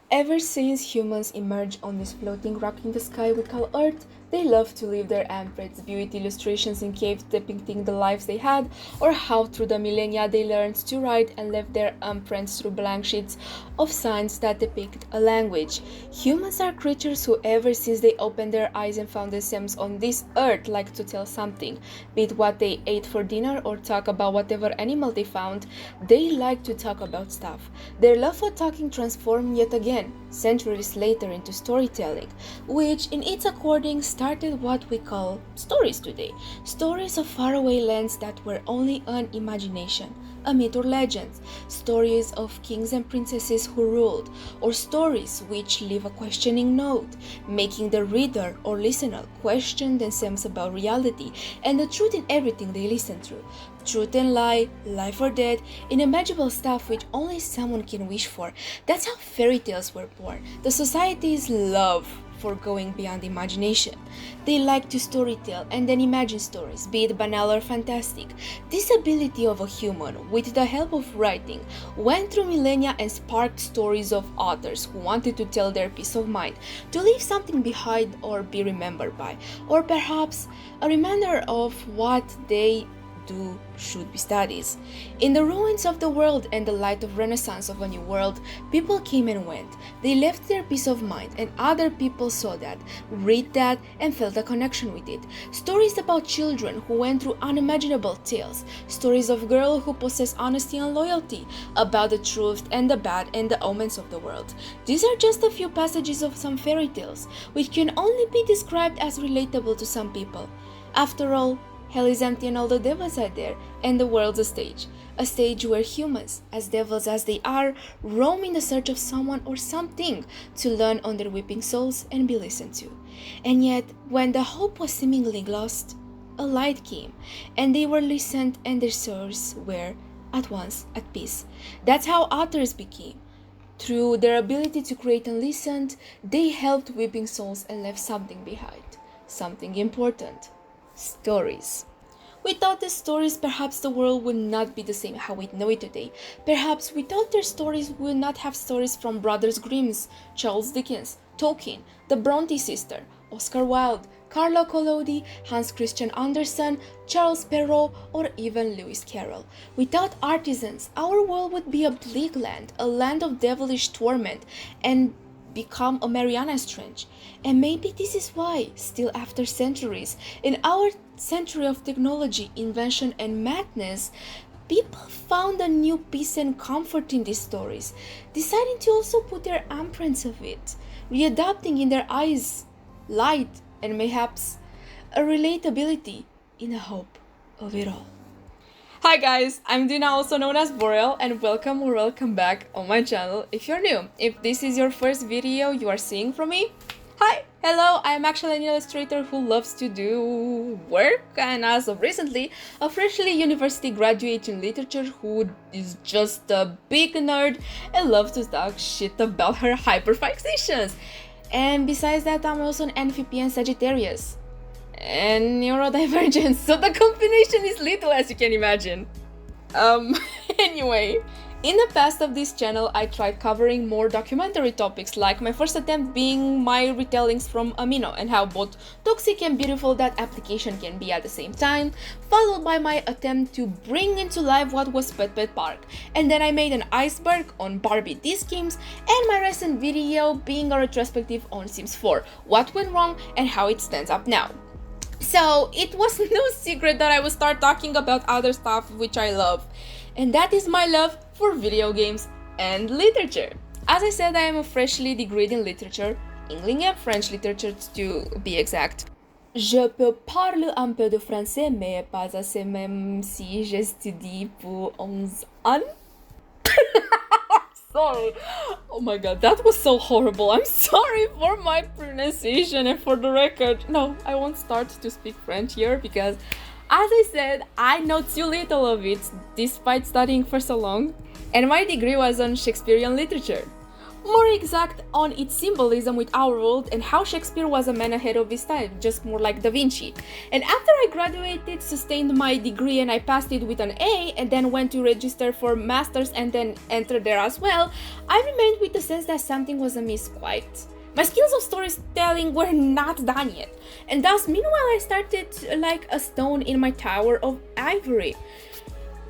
Ever since humans emerged on this floating rock in the sky we call Earth, they love to leave their imprints, be it illustrations in caves depicting the lives they had, or how through the millennia they learned to write and left their imprints through blank sheets of signs that depict a language. Humans are creatures who, ever since they opened their eyes and found themselves on this earth, like to tell something, be it what they ate for dinner or talk about whatever animal they found. They like to talk about stuff. Their love for talking transformed yet again, centuries later, into storytelling, which in its according started what we call stories today. Stories of faraway lands that were only an imagination, a myth or legend, stories of kings and princesses who ruled, or stories which leave a questioning note, making the reader or listener question themselves about reality and the truth in everything they listen to. Truth and lie, life or death, unimaginable stuff which only someone can wish for. That's how fairy tales were born. The society's love for going beyond imagination. They like to storytell and then imagine stories, be it banal or fantastic. This ability of a human, with the help of writing, went through millennia and sparked stories of authors who wanted to tell their peace of mind, to leave something behind or be remembered by, or perhaps a reminder of what they do should be studied. In the ruins of the world and the light of renaissance of a new world, people came and went. They left their peace of mind, and other people saw that, read that, and felt a connection with it. Stories about children who went through unimaginable tales, stories of girls who possess honesty and loyalty, about the truth and the bad and the omens of the world. These are just a few passages of some fairy tales, which can only be described as relatable to some people. After all, hell is empty and all the devils are there, and the world's a stage where humans, as devils as they are, roam in the search of someone or something to learn on their weeping souls and be listened to. And yet, when the hope was seemingly lost, a light came, and they were listened and their souls were at once at peace. That's how authors became. Through their ability to create and listen, they helped weeping souls and left something behind, something important. Stories. Without the stories, perhaps the world would not be the same how we know it today. Perhaps without their stories, we would not have stories from Brothers Grimm's, Charles Dickens, Tolkien, the Bronte sisters, Oscar Wilde, Carlo Collodi, Hans Christian Andersen, Charles Perrault, or even Lewis Carroll. Without artisans, our world would be a bleak land, a land of devilish torment, and become a Mariana Trench. And maybe this is why, still after centuries, in our century of technology, invention, and madness, people found a new peace and comfort in these stories, deciding to also put their imprints of it, readapting in their eyes, light, and perhaps a relatability in a hope of it all. Hi guys, I'm Dyna, also known as Boreal, and welcome or welcome back on my channel if you're new. If this is your first video you are seeing from me, hi! Hello, I'm actually an illustrator who loves to do work, and as of recently, a freshly university graduate in literature who is just a big nerd and loves to talk shit about her hyperfixations. And besides that, I'm also an NFP and Sagittarius and neurodivergent, so the combination is lethal, as you can imagine. Anyway, in the past of this channel, I tried covering more documentary topics, like my first attempt being my retellings from Amino and how both toxic and beautiful that application can be at the same time, followed by my attempt to bring into life what was Pet Pet Park, and then I made an iceberg on Barbie disc games, and my recent video being a retrospective on Sims 4, what went wrong and how it stands up now. So it was no secret that I would start talking about other stuff which I love, and that is my love for video games and literature. As I said, I am a freshly degreed in literature, English and French literature to be exact. Je peux parler un peu de français, mais pas assez même si j'étudie pour 11 ans. Sorry. Oh my god, that was so horrible. I'm sorry for my pronunciation and for the record. No, I won't start to speak French here because, as I said, I know too little of it despite studying for so long. And my degree was on Shakespearean literature. more exact on its symbolism with our world and how Shakespeare was a man ahead of his time, just more like Da Vinci. And after I graduated, sustained my degree and I passed it with an A, and then went to register for masters and then entered there as well, I remained with the sense that something was amiss quite. My skills of storytelling were not done yet, and thus meanwhile I started like a stone in my tower of ivory,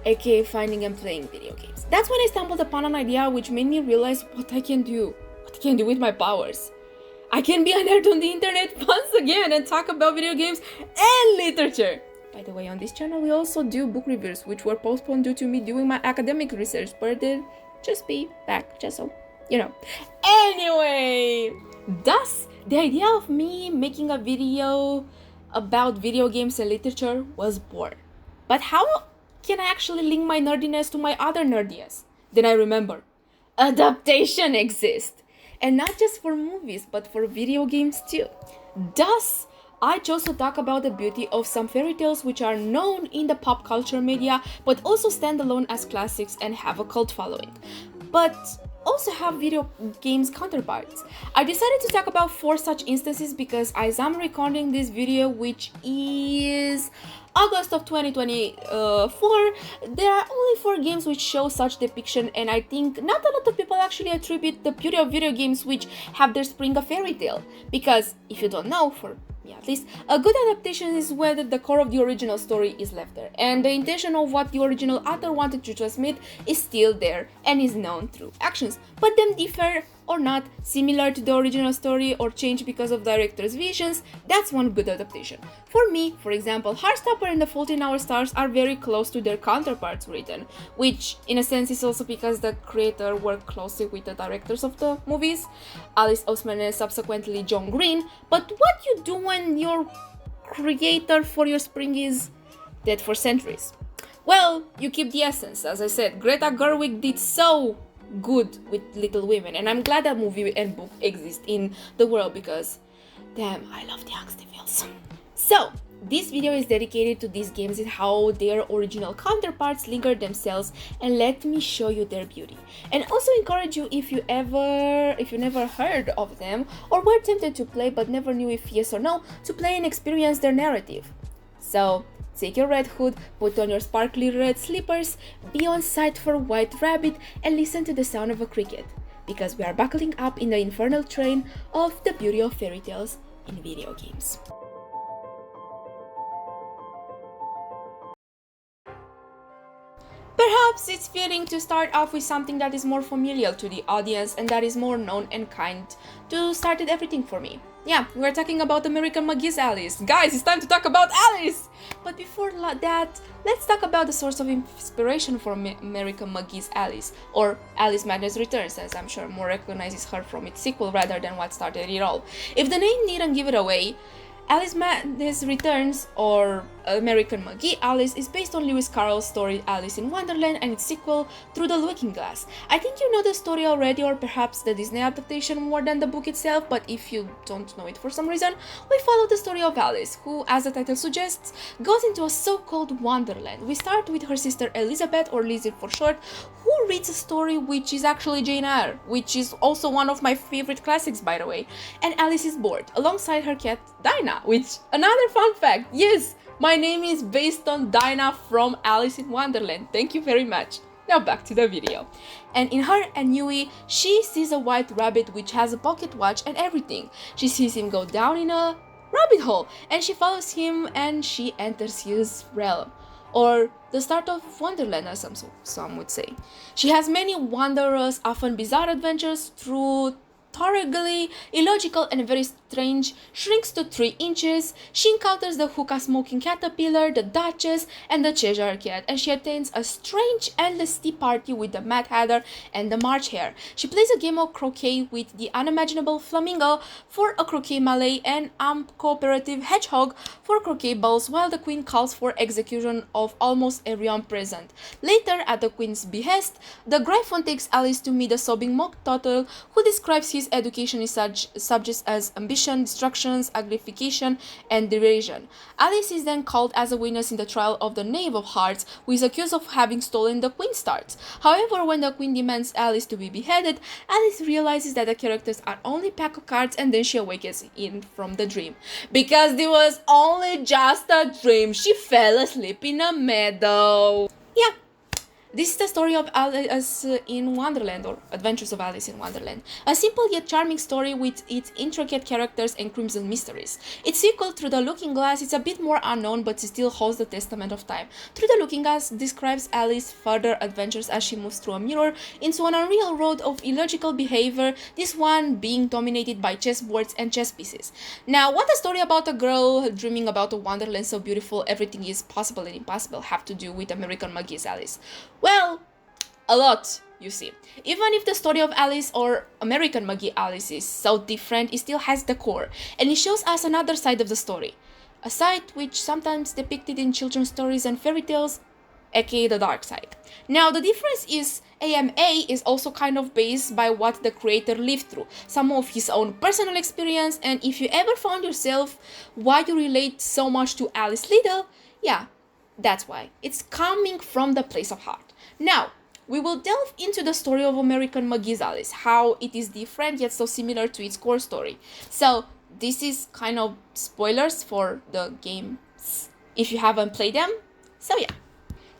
aka finding and playing video games. That's when I stumbled upon an idea which made me realize what I can do with my powers. I can be a nerd on the internet once again and talk about video games and literature. By the way, on this channel we also do book reviews which were postponed due to me doing my academic research, but they'll just be back, just so you know. Anyway, thus the idea of me making a video about video games and literature was born. But how can I actually link my nerdiness to my other nerdiness? Then I remember, adaptation exists. And not just for movies, but for video games too. Thus, I chose to talk about the beauty of some fairy tales which are known in the pop culture media, but also stand alone as classics and have a cult following, but also have video games counterparts. I decided to talk about 4 such instances because as I'm recording this video, which is August of 2024, there are only 4 games which show such depiction, and I think not a lot of people actually attribute the beauty of video games which have their spring a fairy tale. Because if you don't know, for me at least, a good adaptation is whether the core of the original story is left there, and the intention of what the original author wanted to transmit is still there and is known through actions, but them differ or not, similar to the original story or change because of director's visions. That's one good adaptation. For me, for example, Heartstopper and The Fault in Our Stars are very close to their counterparts written, which in a sense is also because the creator worked closely with the directors of the movies, Alice Oseman and subsequently John Green. But what you do when your creator for your spring is dead for centuries? Well, you keep the essence. As I said, Greta Gerwig did so good with Little Women, and I'm glad that movie and book exist in the world because damn, I love the angsty feels. So this video is dedicated to these games and how their original counterparts linger themselves, and let me show you their beauty, and also encourage you, if you never heard of them or were tempted to play but never knew if yes or no, to play and experience their narrative. So take your red hood, put on your sparkly red slippers, be on sight for White Rabbit, and listen to the sound of a cricket, because we are buckling up in the infernal train of the beauty of fairy tales in video games. Perhaps it's fitting to start off with something that is more familiar to the audience and that is more known and kind to started everything for me. Yeah, we're talking about American McGee's Alice. Guys, it's time to talk about Alice! But before that, let's talk about the source of inspiration for American McGee's Alice, or Alice Madness Returns, as I'm sure more recognizes her from its sequel rather than what started it all. If the name needn't give it away, Alice Madness Returns, or American McGee Alice, is based on Lewis Carroll's story Alice in Wonderland and its sequel Through the Looking Glass. I think you know the story already, or perhaps the Disney adaptation more than the book itself, but if you don't know it for some reason, we follow the story of Alice, who, as the title suggests, goes into a so-called Wonderland. We start with her sister Elizabeth, or Lizzie for short, who reads a story which is actually Jane Eyre, which is also one of my favorite classics, by the way, and Alice is bored, alongside her cat Dyna, which, another fun fact, yes, my name is based on Dyna from Alice in Wonderland. Thank you very much. Now back to the video. And in her ennui, she sees a white rabbit which has a pocket watch and everything. She sees him go down in a rabbit hole, and she follows him and she enters his realm, or the start of Wonderland, as some would say. She has many wondrous, often bizarre adventures through thoroughly illogical and very strange, shrinks to 3 inches. She encounters the hookah smoking caterpillar, the Duchess, and the Cheshire Cat, and she attends a strange endless tea party with the Mad Hatter and the March Hare. She plays a game of croquet with the unimaginable Flamingo for a croquet mallet and cooperative hedgehog for croquet balls, while the Queen calls for execution of almost everyone present. Later, at the Queen's behest, the Gryphon takes Alice to meet the sobbing Mock Turtle, who describes his Alice's education is such subjects as ambition, distractions, agrification, and derision. Alice is then called as a witness in the trial of the Knave of Hearts, who is accused of having stolen the Queen's tarts. However, when the Queen demands Alice to be beheaded, Alice realizes that the characters are only pack of cards, and then she awakens in from the dream. Because it was only just a dream, she fell asleep in a meadow. Yeah. This is the story of Alice in Wonderland, or Adventures of Alice in Wonderland. A simple yet charming story with its intricate characters and crimson mysteries. Its sequel, Through the Looking Glass, is a bit more unknown, but it still holds the testament of time. Through the Looking Glass describes Alice's further adventures as she moves through a mirror into an unreal world of illogical behavior, this one being dominated by chessboards and chess pieces. Now, what a story about a girl dreaming about a wonderland so beautiful everything is possible and impossible have to do with American McGee's Alice? Well, a lot, you see. Even if the story of Alice or American McGee Alice is so different, it still has the core, and it shows us another side of the story. A side which sometimes depicted in children's stories and fairy tales, aka the dark side. Now, the difference is AMA is also kind of based by what the creator lived through, some of his own personal experience, and if you ever found yourself why you relate so much to Alice Liddell, yeah, that's why. It's coming from the place of heart. Now, we will delve into the story of American McGee's Alice, how it is different yet so similar to its core story. So, this is kind of spoilers for the games if you haven't played them. So yeah.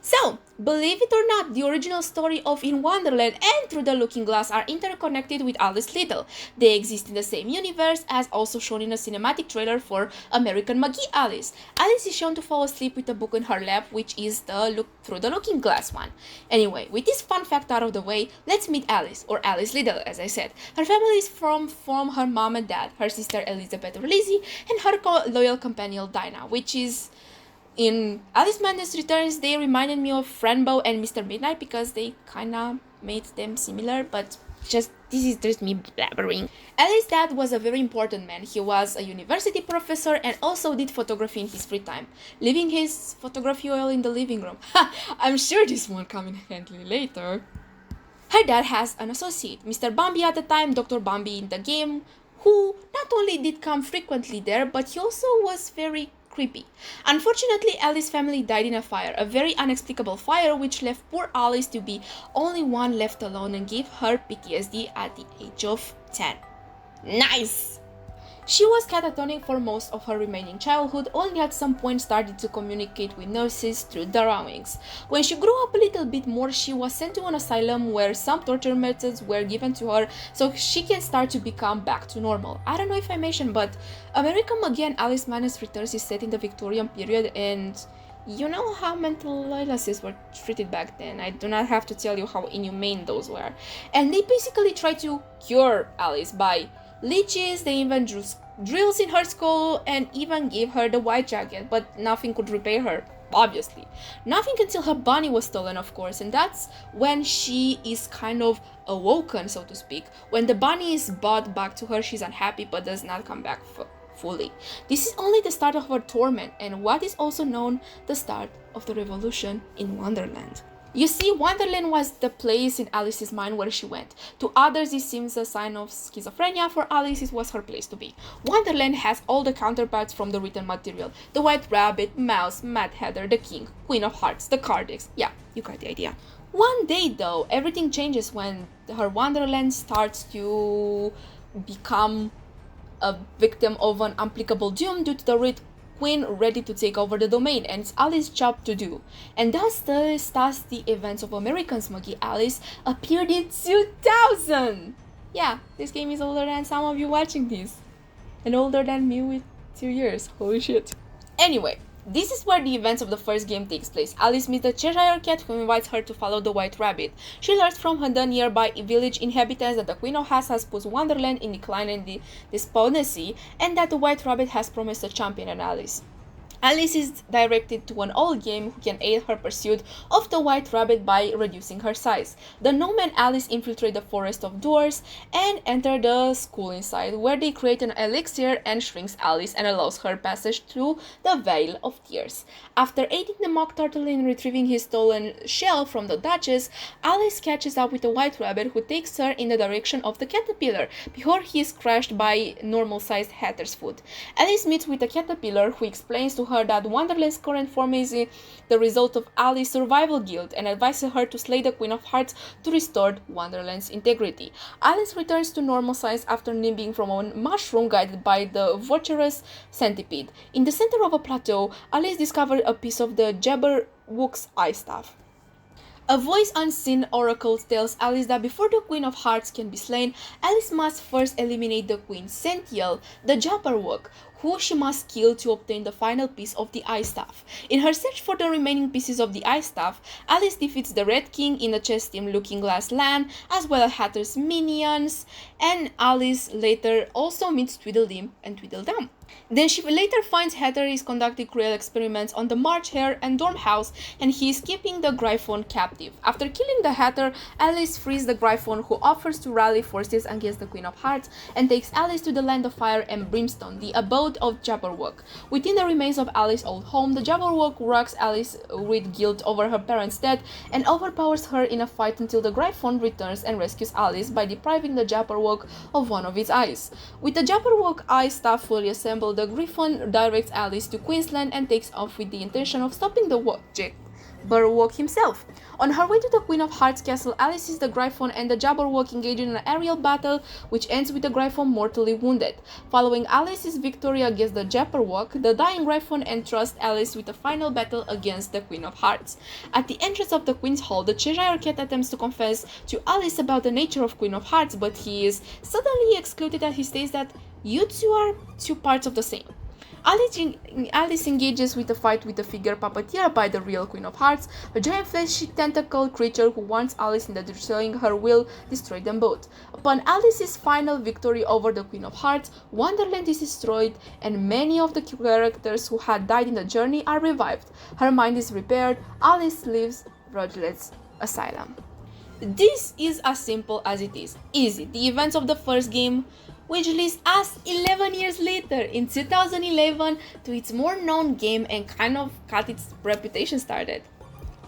So, believe it or not, the original story of In Wonderland and Through the Looking Glass are interconnected with Alice Liddell. They exist in the same universe, as also shown in a cinematic trailer for American McGee Alice. Alice is shown to fall asleep with a book in her lap, which is the Through the Looking Glass one. Anyway, with this fun fact out of the way, let's meet Alice, or Alice Liddell, as I said. Her family is from her mom and dad, her sister Elizabeth or Lizzie, and her loyal companion Dyna, which is... In Alice Madness Returns, they reminded me of Rainbow and Mr. Midnight because they kinda made them similar, but this is just me blabbering. Alice's dad was a very important man. He was a university professor and also did photography in his free time, leaving his photography oil in the living room. I'm sure this won't come in handy later. Her dad has an associate, Mr. Bambi at the time, Dr. Bambi in the game, who not only did come frequently there, but he also was very creepy. Unfortunately, Alice's family died in a fire, a very inexplicable fire which left poor Alice to be only one left alone and gave her PTSD at the age of 10. Nice! She was catatonic for most of her remaining childhood, only at some point started to communicate with nurses through drawings. When she grew up a little bit more, she was sent to an asylum where some torture methods were given to her so she can start to become back to normal. I don't know if I mentioned, but American McGee and Alice Madness Returns is set in the Victorian period, and you know how mental illnesses were treated back then. I do not have to tell you how inhumane those were. And they basically tried to cure Alice by leeches. They even drew drills in her skull and even gave her the white jacket, but nothing could repair her, obviously. Nothing until her bunny was stolen, of course, and that's when she is kind of awoken, so to speak. When the bunny is brought back to her, she's unhappy but does not come back fully. This is only the start of her torment, and what is also known the start of the revolution in Wonderland. You see, Wonderland was the place in Alice's mind where she went. To others, it seems a sign of schizophrenia. For Alice, it was her place to be. Wonderland has all the counterparts from the written material. The White Rabbit, Mouse, Mad Hatter, the King, Queen of Hearts, the card decks. Yeah, you got the idea. One day, though, everything changes when her Wonderland starts to become a victim of an unapplicable doom due to the Red Queen ready to take over the domain, and it's Alice's job to do. And thus the events of American's McGee Alice appeared in 2000! Yeah, this game is older than some of you watching this. And older than me with 2 years. Holy shit. Anyway, this is where the events of the first game takes place. Alice meets the Cheshire Cat, who invites her to follow the White Rabbit. She learns from the nearby village inhabitants that the Queen of Hearts has put Wonderland in decline and despondency, and that the White Rabbit has promised to champion Alice. Alice is directed to an old game who can aid her pursuit of the White Rabbit by reducing her size. The gnome and Alice infiltrate the forest of doors and enter the school inside, where they create an elixir and shrinks Alice and allows her passage through the Veil of Tears. After aiding the Mock Turtle in retrieving his stolen shell from the Duchess, Alice catches up with the White Rabbit, who takes her in the direction of the caterpillar before he is crushed by normal-sized Hatter's foot. Alice meets with the caterpillar, who explains to her that Wonderland's current form is the result of Alice's survival guilt and advises her to slay the Queen of Hearts to restore Wonderland's integrity. Alice returns to normal size after nibbling from a mushroom guided by the vulturous centipede. In the center of a plateau, Alice discovers a piece of the Jabberwock's eye staff. A voice unseen oracle tells Alice that before the Queen of Hearts can be slain, Alice must first eliminate the Queen Sentiel, the Jabberwock, who she must kill to obtain the final piece of the Eye Staff. In her search for the remaining pieces of the Eye Staff, Alice defeats the Red King in a chess team Looking Glass Land, as well as Hatter's minions, and Alice later also meets Tweedledum and Tweedledum. Then she later finds Hatter is conducting cruel experiments on the March Hare and Dormouse, and he is keeping the Gryphon captive. After killing the Hatter, Alice frees the Gryphon, who offers to rally forces against the Queen of Hearts and takes Alice to the Land of Fire and Brimstone, the abode of Jabberwock. Within the remains of Alice's old home, the Jabberwock rocks Alice with guilt over her parents' death and overpowers her in a fight until the Gryphon returns and rescues Alice by depriving the Jabberwock of one of its eyes. With the Jabberwock eye staff fully assembled, the Gryphon directs Alice to Queensland and takes off with the intention of stopping the Jabberwock himself. On her way to the Queen of Hearts castle, Alice sees the Gryphon and the Jabberwock engage in an aerial battle, which ends with the Gryphon mortally wounded. Following Alice's victory against the Jabberwock, the dying Gryphon entrusts Alice with a final battle against the Queen of Hearts. At the entrance of the Queen's Hall, the Cheshire Cat attempts to confess to Alice about the nature of Queen of Hearts, but he is suddenly excluded as he states that you two are two parts of the same. Alice engages with a fight with the figure puppeteered by the real Queen of Hearts, a giant fleshy tentacle creature who warns Alice that destroying her will destroy them both. Upon Alice's final victory over the Queen of Hearts, Wonderland is destroyed and many of the characters who had died in the journey are revived. Her mind is repaired. Alice leaves Roguelette's asylum. This is as simple as it is. Easy. The events of the first game, which leads us 11 years later, in 2011, to its more known game and kind of got its reputation started.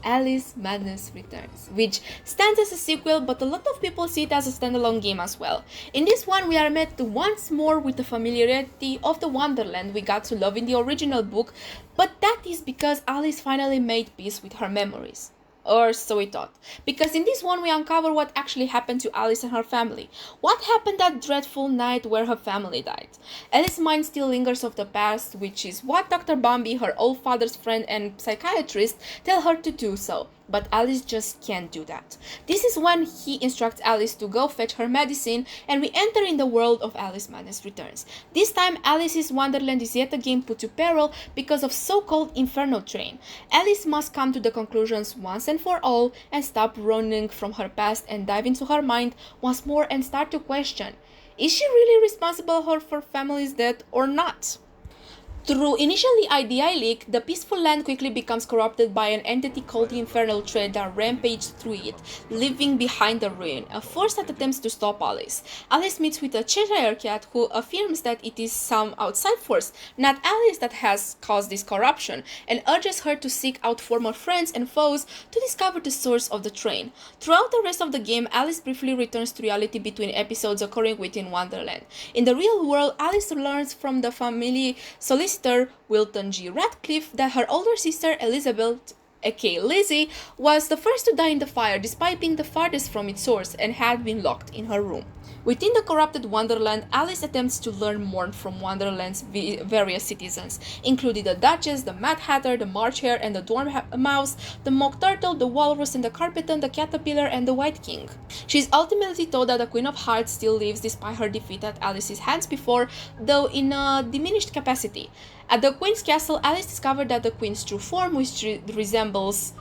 Alice Madness Returns, which stands as a sequel, but a lot of people see it as a standalone game as well. In this one, we are met once more with the familiarity of the Wonderland we got to love in the original book, but that is because Alice finally made peace with her memories. Or so we thought. Because in this one we uncover what actually happened to Alice and her family. What happened that dreadful night where her family died. Alice's mind still lingers of the past, which is what Dr. Bambi, her old father's friend and psychiatrist, tell her to do so. But Alice just can't do that. This is when he instructs Alice to go fetch her medicine, and we enter in the world of Alice Madness Returns. This time, Alice's Wonderland is yet again put to peril because of so-called Inferno Train. Alice must come to the conclusions once and for all and stop running from her past and dive into her mind once more and start to question, is she really responsible for her family's death or not? Through initially idyllic, the peaceful land quickly becomes corrupted by an entity called the Infernal Thread that rampages through it, leaving behind the ruin, a force that attempts to stop Alice. Alice meets with a Cheshire Cat who affirms that it is some outside force, not Alice, that has caused this corruption, and urges her to seek out former friends and foes to discover the source of the train. Throughout the rest of the game, Alice briefly returns to reality between episodes occurring within Wonderland. In the real world, Alice learns from the family solicitor Wilton G. Radcliffe that her older sister Elizabeth, aka Lizzie, was the first to die in the fire despite being the farthest from its source and had been locked in her room. Within the corrupted Wonderland, Alice attempts to learn more from Wonderland's various citizens, including the Duchess, the Mad Hatter, the March Hare and the Dormouse, the Mock Turtle, the Walrus and the Carpeton, the Caterpillar and the White King. She is ultimately told that the Queen of Hearts still lives despite her defeat at Alice's hands before, though in a diminished capacity. At the Queen's castle, Alice discovered that the Queen's true form, which resembles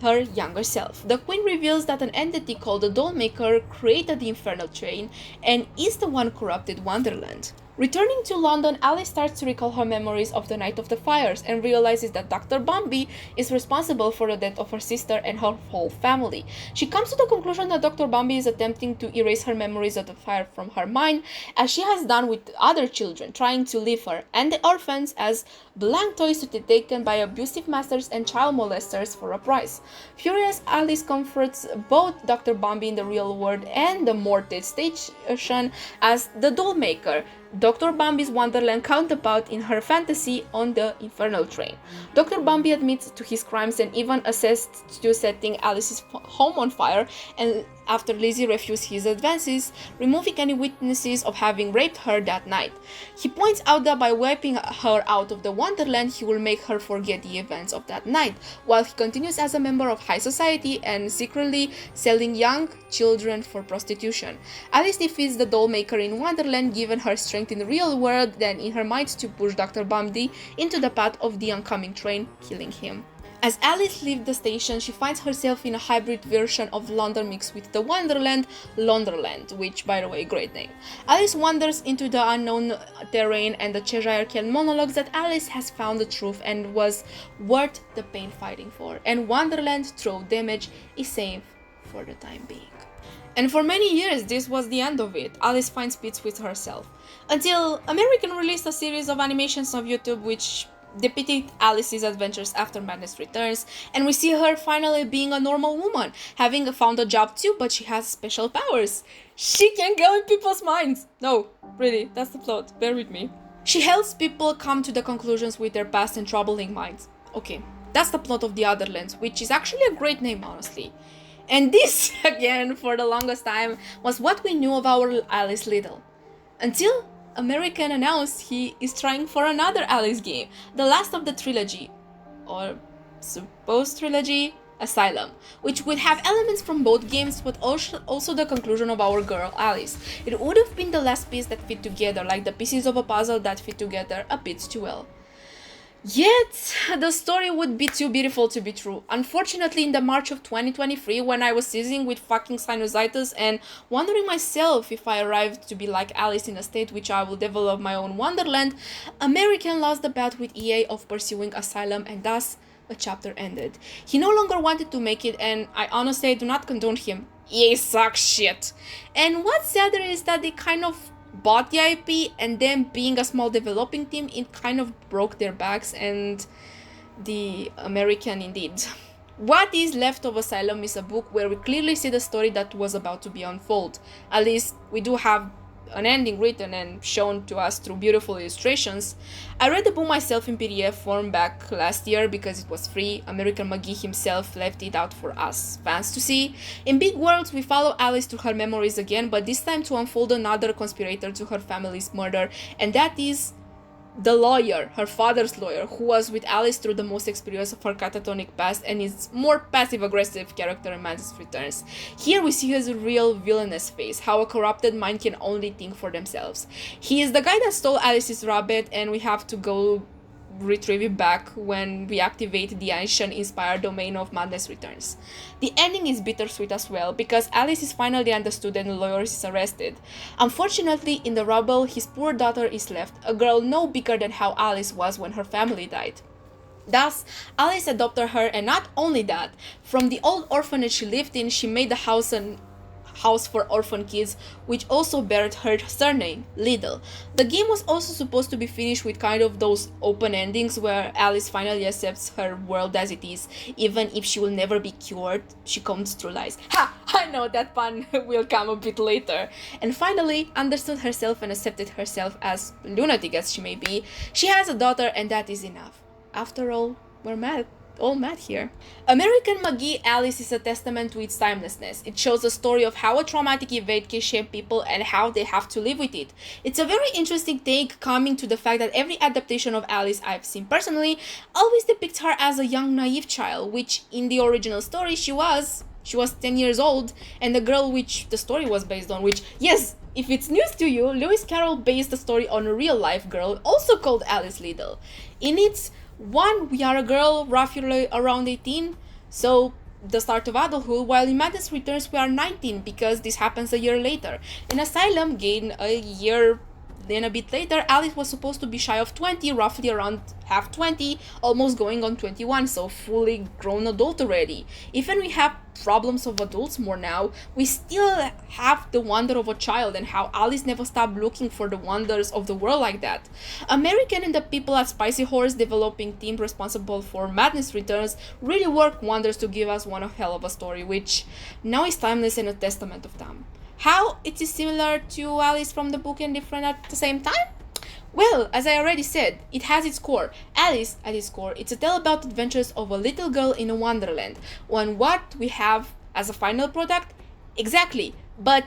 her younger self. The Queen reveals that an entity called the Dollmaker created the Infernal Train and is the one corrupted Wonderland. Returning to London, Alice starts to recall her memories of the night of the fires and realizes that Dr. Bumby is responsible for the death of her sister and her whole family. She comes to the conclusion that Dr. Bumby is attempting to erase her memories of the fire from her mind, as she has done with other children, trying to leave her and the orphans as blank toys to be taken by abusive masters and child molesters for a price. Furious, Alice comforts both Dr. Bumby in the real world and the Morted station as the doll maker, Dr. Bambi's Wonderland counterpart in her fantasy on the Infernal Train. Dr. Bambi admits to his crimes and even assists to setting Alice's home on fire, and after Lizzie refuses his advances, removing any witnesses of having raped her that night. He points out that by wiping her out of the Wonderland, he will make her forget the events of that night, while he continues as a member of high society and secretly selling young children for prostitution. Alice defeats the doll maker in Wonderland, given her strength in the real world than in her mind to push Dr. Bumby into the path of the oncoming train, killing him. As Alice leaves the station, she finds herself in a hybrid version of London mixed with the Wonderland, Londerland, which, by the way, great name. Alice wanders into the unknown terrain, and the Cheshire Cat monologues that Alice has found the truth and was worth the pain fighting for, and Wonderland, through damage, is safe for the time being. And for many years, this was the end of it. Alice finds peace with herself. Until American released a series of animations on YouTube which depicted Alice's adventures after Madness returns, and we see her finally being a normal woman, having found a job too, but she has special powers. She can go in people's minds. No, really, that's the plot. Bear with me. She helps people come to the conclusions with their past and troubling minds. Okay, that's the plot of The Otherlands, which is actually a great name, honestly. And this, again, for the longest time, was what we knew of our Alice Liddell. Until American announced he is trying for another Alice game, the last of the trilogy, or supposed trilogy, Asylum, which would have elements from both games, but also the conclusion of our girl Alice. It would have been the last piece that fit together, like the pieces of a puzzle that fit together a bit too well. Yet, the story would be too beautiful to be true. Unfortunately, in the March of 2023, when I was seizing with fucking sinusitis and wondering myself if I arrived to be like Alice in a state which I will develop my own Wonderland, American lost the bet with EA of pursuing Asylum, and thus, a chapter ended. He no longer wanted to make it, and I honestly do not condone him. EA sucks shit. And what's sadder is that they kind of bought the IP, and then being a small developing team, it kind of broke their backs, and the American indeed. What is left of Asylum is a book where we clearly see the story that was about to be unfold. At least we do have an ending written and shown to us through beautiful illustrations. I read the book myself in PDF form back last year because it was free. American McGee himself left it out for us fans to see. In Big Worlds, we follow Alice through her memories again, but this time to unfold another conspirator to her family's murder, and that is the lawyer, her father's lawyer, who was with Alice through the most experience of her catatonic past and is more passive-aggressive character in Madness Returns. Here we see his real villainous face, how a corrupted mind can only think for themselves. He is the guy that stole Alice's rabbit, and we have to go retrieve it back when we activate the ancient-inspired domain of Madness Returns. The ending is bittersweet as well, because Alice is finally understood and the lawyer is arrested. Unfortunately, in the rubble, his poor daughter is left, a girl no bigger than how Alice was when her family died. Thus, Alice adopted her, and not only that, from the old orphanage she lived in, she made the house an house for orphan kids, which also bared her surname, Liddell. The game was also supposed to be finished with kind of those open endings where Alice finally accepts her world as it is, even if she will never be cured, she comes through lies. Ha! I know that pun will come a bit later. And finally, understood herself and accepted herself as lunatic as she may be. She has a daughter, and that is enough. After all, we're all mad here. American McGee Alice is a testament to its timelessness. It shows a story of how a traumatic event can shape people and how they have to live with it. It's a very interesting take coming to the fact that every adaptation of Alice I've seen personally always depicts her as a young naive child, which in the original story she was 10 years old, and the girl which the story was based on, which, yes, if it's news to you, Lewis Carroll based the story on a real life girl also called Alice Liddell. In its one, we are a girl roughly around 18, so the start of adulthood, while in Madness Returns we are 19 because this happens a year later. In Asylum, gain a year then a bit later, Alice was supposed to be shy of 20, roughly around half 20, almost going on 21, so fully grown adult already. Even we have problems of adults more now, we still have the wonder of a child, and how Alice never stopped looking for the wonders of the world like that. American and the people at Spicy Horse, developing team responsible for Madness Returns, really worked wonders to give us one hell of a story, which now is timeless and a testament of time. How it is similar to Alice from the book and different at the same time? Well, as I already said, it has its core. Alice, at its core, it's a tale about adventures of a little girl in a wonderland. And what we have as a final product? Exactly, but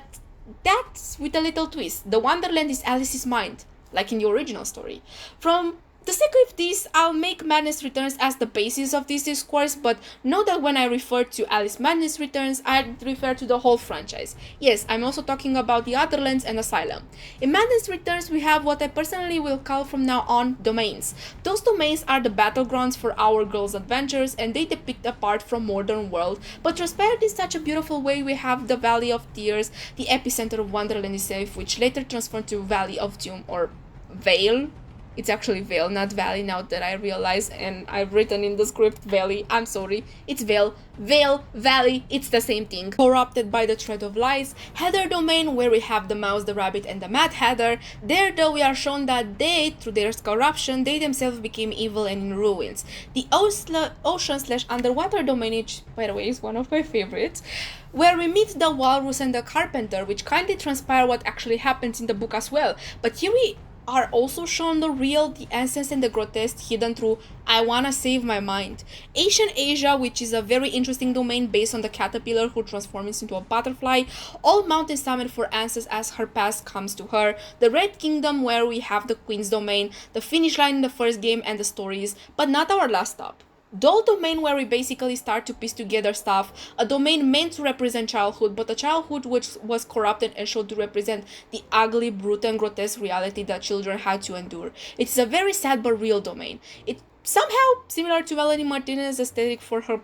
that's with a little twist. The wonderland is Alice's mind, like in the original story. From the sake of this, I'll make Madness Returns as the basis of this discourse, but note that when I refer to Alice Madness Returns, I refer to the whole franchise. Yes, I'm also talking about the other lands and Asylum. In Madness Returns, we have what I personally will call from now on domains. Those domains are the battlegrounds for our girls' adventures, and they depict a part from modern world, but transpired in such a beautiful way. We have the Valley of Tears, the epicenter of Wonderland itself, which later transformed to Valley of Doom, or Vale. It's actually Vale, not Valley, now that I realize, and I've written in the script Valley. I'm sorry. It's Vale. Vale, Valley, it's the same thing. Corrupted by the thread of lies. Heather domain, where we have the mouse, the rabbit, and the Mad Hatter. There, though, we are shown that they, through their corruption, they themselves became evil and in ruins. The ocean/underwater domain, which, by the way, is one of my favorites, where we meet the walrus and the carpenter, which kindly transpire what actually happens in the book as well. But here we are also shown the real, the essence, and the grotesque hidden through I Wanna Save My Mind. Asian Asia, which is a very interesting domain based on the caterpillar who transforms into a butterfly. All mountains summon for answers as her past comes to her. The Red Kingdom, where we have the Queen's domain, the finish line in the first game, and the stories, but not our last stop. Doll domain, where we basically start to piece together stuff, a domain meant to represent childhood, but a childhood which was corrupted and showed to represent the ugly, brutal, and grotesque reality that children had to endure. It is a very sad but real domain. It's somehow similar to Melanie Martinez's aesthetic for her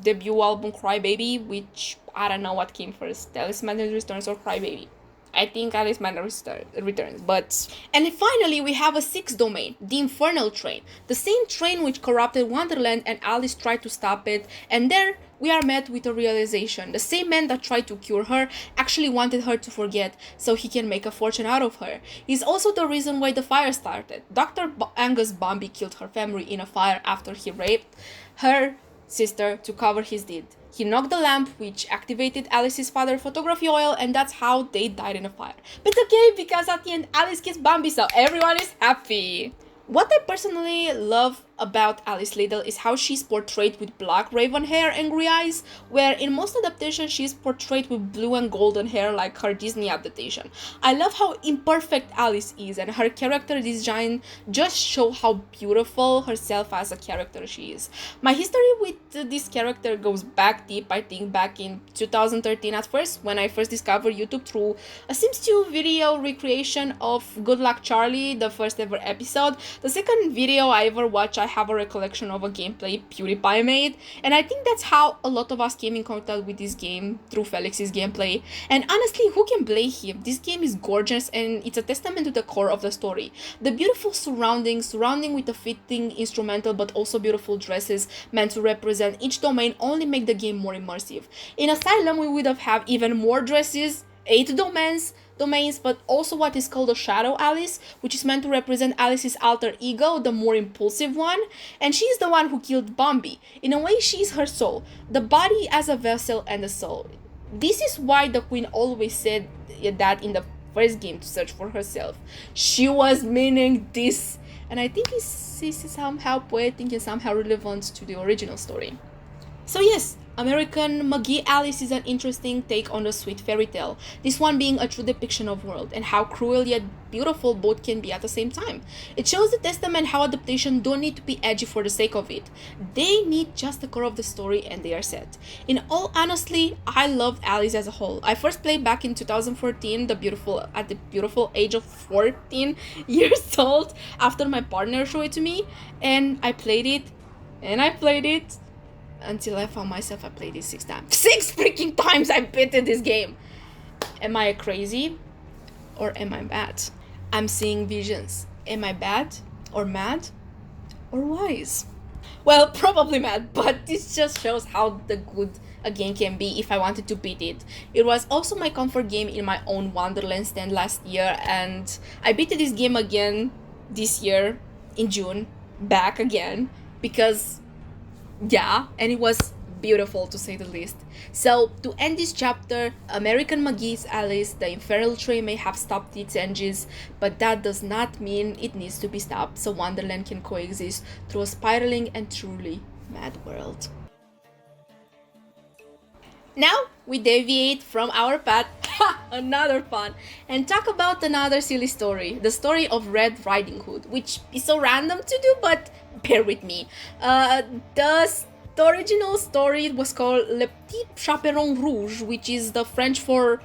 debut album Crybaby, which I don't know what came first, Alice Madness Returns or Crybaby. I think Alice Madness Returns, but... And then finally, we have a sixth domain, the Infernal Train. The same train which corrupted Wonderland, and Alice tried to stop it, and there we are met with a realization. The same man that tried to cure her actually wanted her to forget, so he can make a fortune out of her. He's also the reason why the fire started. Dr. Angus Bombi killed her family in a fire after he raped her sister to cover his deed. He knocked the lamp, which activated Alice's father's photography oil, and that's how they died in a fire. But okay, because at the end, Alice gets Bambi, so everyone is happy. What I personally love about Alice Liddell is how she's portrayed with black raven hair and grey eyes, where in most adaptations she's portrayed with blue and golden hair like her Disney adaptation. I love how imperfect Alice is, and her character design just show how beautiful herself as a character she is. My history with this character goes back deep, I think back in 2013 at first, when I first discovered YouTube through a Sims 2 video recreation of Good Luck Charlie, the first ever episode. The second video I ever watched, I have a recollection of a gameplay PewDiePie made, and I think that's how a lot of us came in contact with this game, through Felix's gameplay. And honestly, who can blame him? This game is gorgeous, and it's a testament to the core of the story. The beautiful surrounding with a fitting instrumental but also beautiful dresses meant to represent each domain only make the game more immersive. In Asylum, we would have even more dresses, 8 domains, but also what is called a Shadow Alice, which is meant to represent Alice's alter ego, the more impulsive one, and she's the one who killed Bambi. In a way, she's her soul, the body as a vessel and the soul. This is why the queen always said that in the first game to search for herself. She was meaning this, and I think this is somehow poetic and somehow relevant to the original story. So yes, American mcgee Alice is an interesting take on the sweet fairy tale, this one being a true depiction of world and how cruel yet beautiful both can be at the same time. It shows the testament how adaptations don't need to be edgy for the sake of it. They need just the core of the story and they are set. In all honesty, I loved Alice as a whole. I first played back in 2014, at the beautiful age of 14 years old, after my partner showed it to me, and I played it until I found myself I played it 6 times. 6 freaking times I beaten this game! Am I crazy? Or am I bad? I'm seeing visions. Am I bad? Or mad? Or wise? Well, probably mad, but this just shows how the good a game can be if I wanted to beat it. It was also my comfort game in my own Wonderland stand last year, and I beat this game again this year in June, back again, because yeah, and it was beautiful to say the least. So, to end this chapter, American mcgee's Alice, the infernal train may have stopped its engines, but that does not mean it needs to be stopped, so Wonderland can coexist through a spiraling and truly mad world. Now we deviate from our path, another fun, and talk about another silly story, the story of Red Riding Hood, which is so random to do, but bear with me. The original story was called Le Petit Chaperon Rouge, which is the French for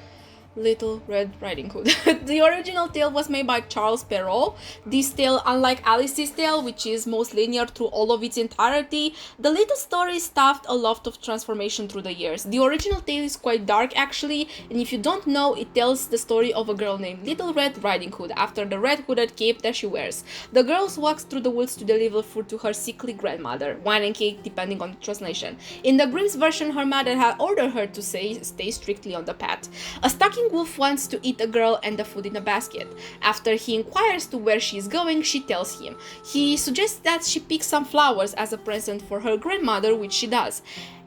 Little Red Riding Hood. The original tale was made by Charles Perrault. This tale, unlike Alice's tale, which is most linear through all of its entirety, the little story staffed a lot of transformation through the years. The original tale is quite dark actually, and if you don't know, it tells the story of a girl named Little Red Riding Hood after the red hooded cape that she wears. The girl walks through the woods to deliver food to her sickly grandmother, wine and cake depending on the translation. In the Grimm's version, her mother had ordered her to stay strictly on the path. A stocking wolf wants to eat a girl and the food in a basket. After he inquires to where she is going, she tells him. He suggests that she pick some flowers as a present for her grandmother, which she does.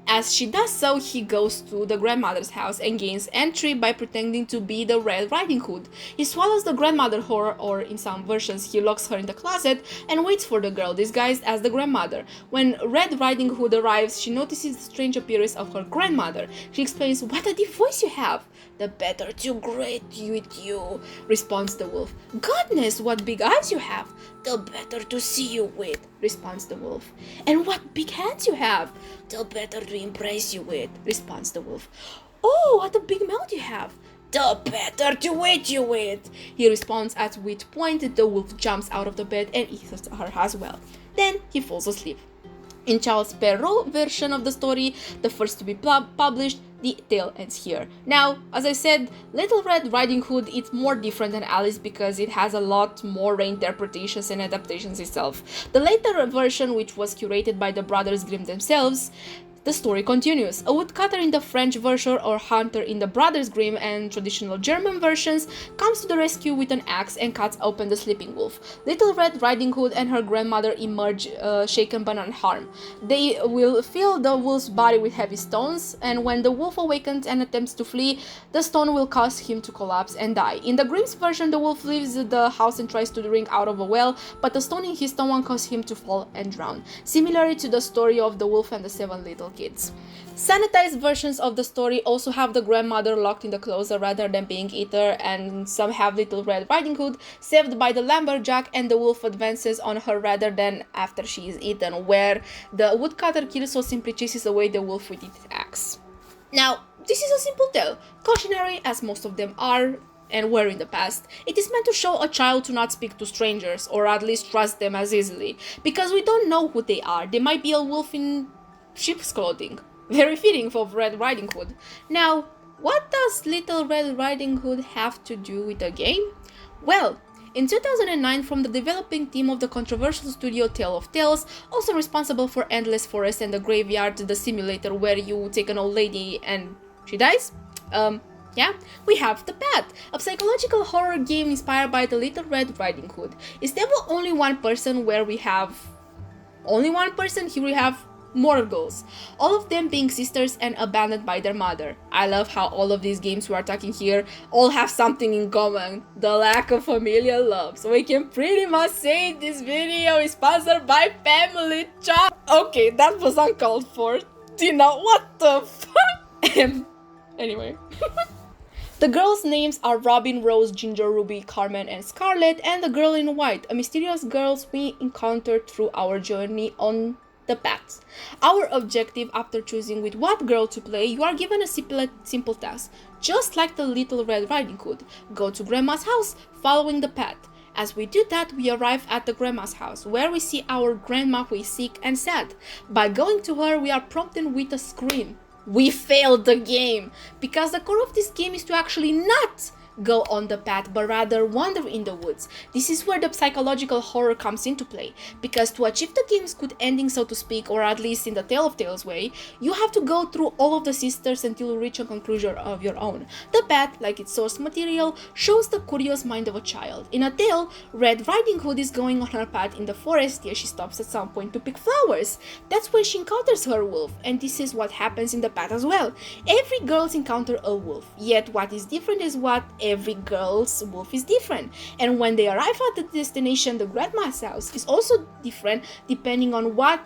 As she does so, he goes to the grandmother's house and gains entry by pretending to be the Red Riding Hood. He swallows the grandmother whole, or in some versions, he locks her in the closet and waits for the girl, disguised as the grandmother. When Red Riding Hood arrives, she notices the strange appearance of her grandmother. She explains, "What a deep voice you have!" "The better to greet with you," responds the wolf. "Goodness, what big eyes you have!" "The better to see you with," responds the wolf. "And what big hands you have!" "The better to embrace you with," responds the wolf. "Oh, what a big mouth you have!" "The better to eat you with," he responds, at which point the wolf jumps out of the bed and eats her as well. Then he falls asleep. In Charles Perrault's version of the story, the first to be published, the tale ends here. Now, as I said, Little Red Riding Hood is more different than Alice because it has a lot more reinterpretations and adaptations itself. The later version, which was curated by the brothers Grimm themselves, the story continues. A woodcutter in the French version or hunter in the Brothers Grimm and traditional German versions comes to the rescue with an axe and cuts open the sleeping wolf. Little Red Riding Hood and her grandmother emerge shaken but unharmed. They will fill the wolf's body with heavy stones, and when the wolf awakens and attempts to flee, the stone will cause him to collapse and die. In the Grimm's version, the wolf leaves the house and tries to drink out of a well, but the stone in his stomach causes him to fall and drown. Similarly to the story of the wolf and the 7 little kids. Sanitized versions of the story also have the grandmother locked in the closet rather than being eaten, and some have Little Red Riding Hood saved by the lumberjack and the wolf advances on her rather than after she is eaten, where the woodcutter kills or simply chases away the wolf with its axe. Now, this is a simple tale, cautionary as most of them are and were in the past. It is meant to show a child to not speak to strangers, or at least trust them as easily, because we don't know who they are. They might be a wolf in sheep's clothing. Very fitting for Red Riding Hood. Now, what does Little Red Riding Hood have to do with the game? Well, in 2009, from the developing team of the controversial studio Tale of Tales, also responsible for Endless Forest and the Graveyard, the simulator where you take an old lady and she dies? Yeah, we have The Path, a psychological horror game inspired by the Little Red Riding Hood. Is there only one person where we have... Only one person? Here we have more girls, all of them being sisters and abandoned by their mother. I love how all of these games we are talking here all have something in common: the lack of familial love. So we can pretty much say this video is sponsored by Family Chat. Okay, that was uncalled for. Dyna, what the fuck? Anyway. The girls' names are Robin, Rose, Ginger, Ruby, Carmen, and Scarlet, and the girl in white, a mysterious girl we encountered through our journey on the path. Our objective, after choosing with what girl to play, you are given a simple task. Just like the Little Red Riding Hood, go to Grandma's house, following the path. As we do that, we arrive at the Grandma's house, where we see our grandma who is sick and sad. By going to her, we are prompted with a scream. We failed the game, because the core of this game is to actually not go on the path, but rather wander in the woods. This is where the psychological horror comes into play, because to achieve the game's good ending, so to speak, or at least in the Tale of Tales way, you have to go through all of the sisters until you reach a conclusion of your own. The path, like its source material, shows the curious mind of a child. In a tale, Red Riding Hood is going on her path in the forest, yet she stops at some point to pick flowers. That's when she encounters her wolf, and this is what happens in the path as well. Every girl's encounter a wolf, yet what is different is what every girl's wolf is different. And when they arrive at the destination, the grandma's house, is also different depending on what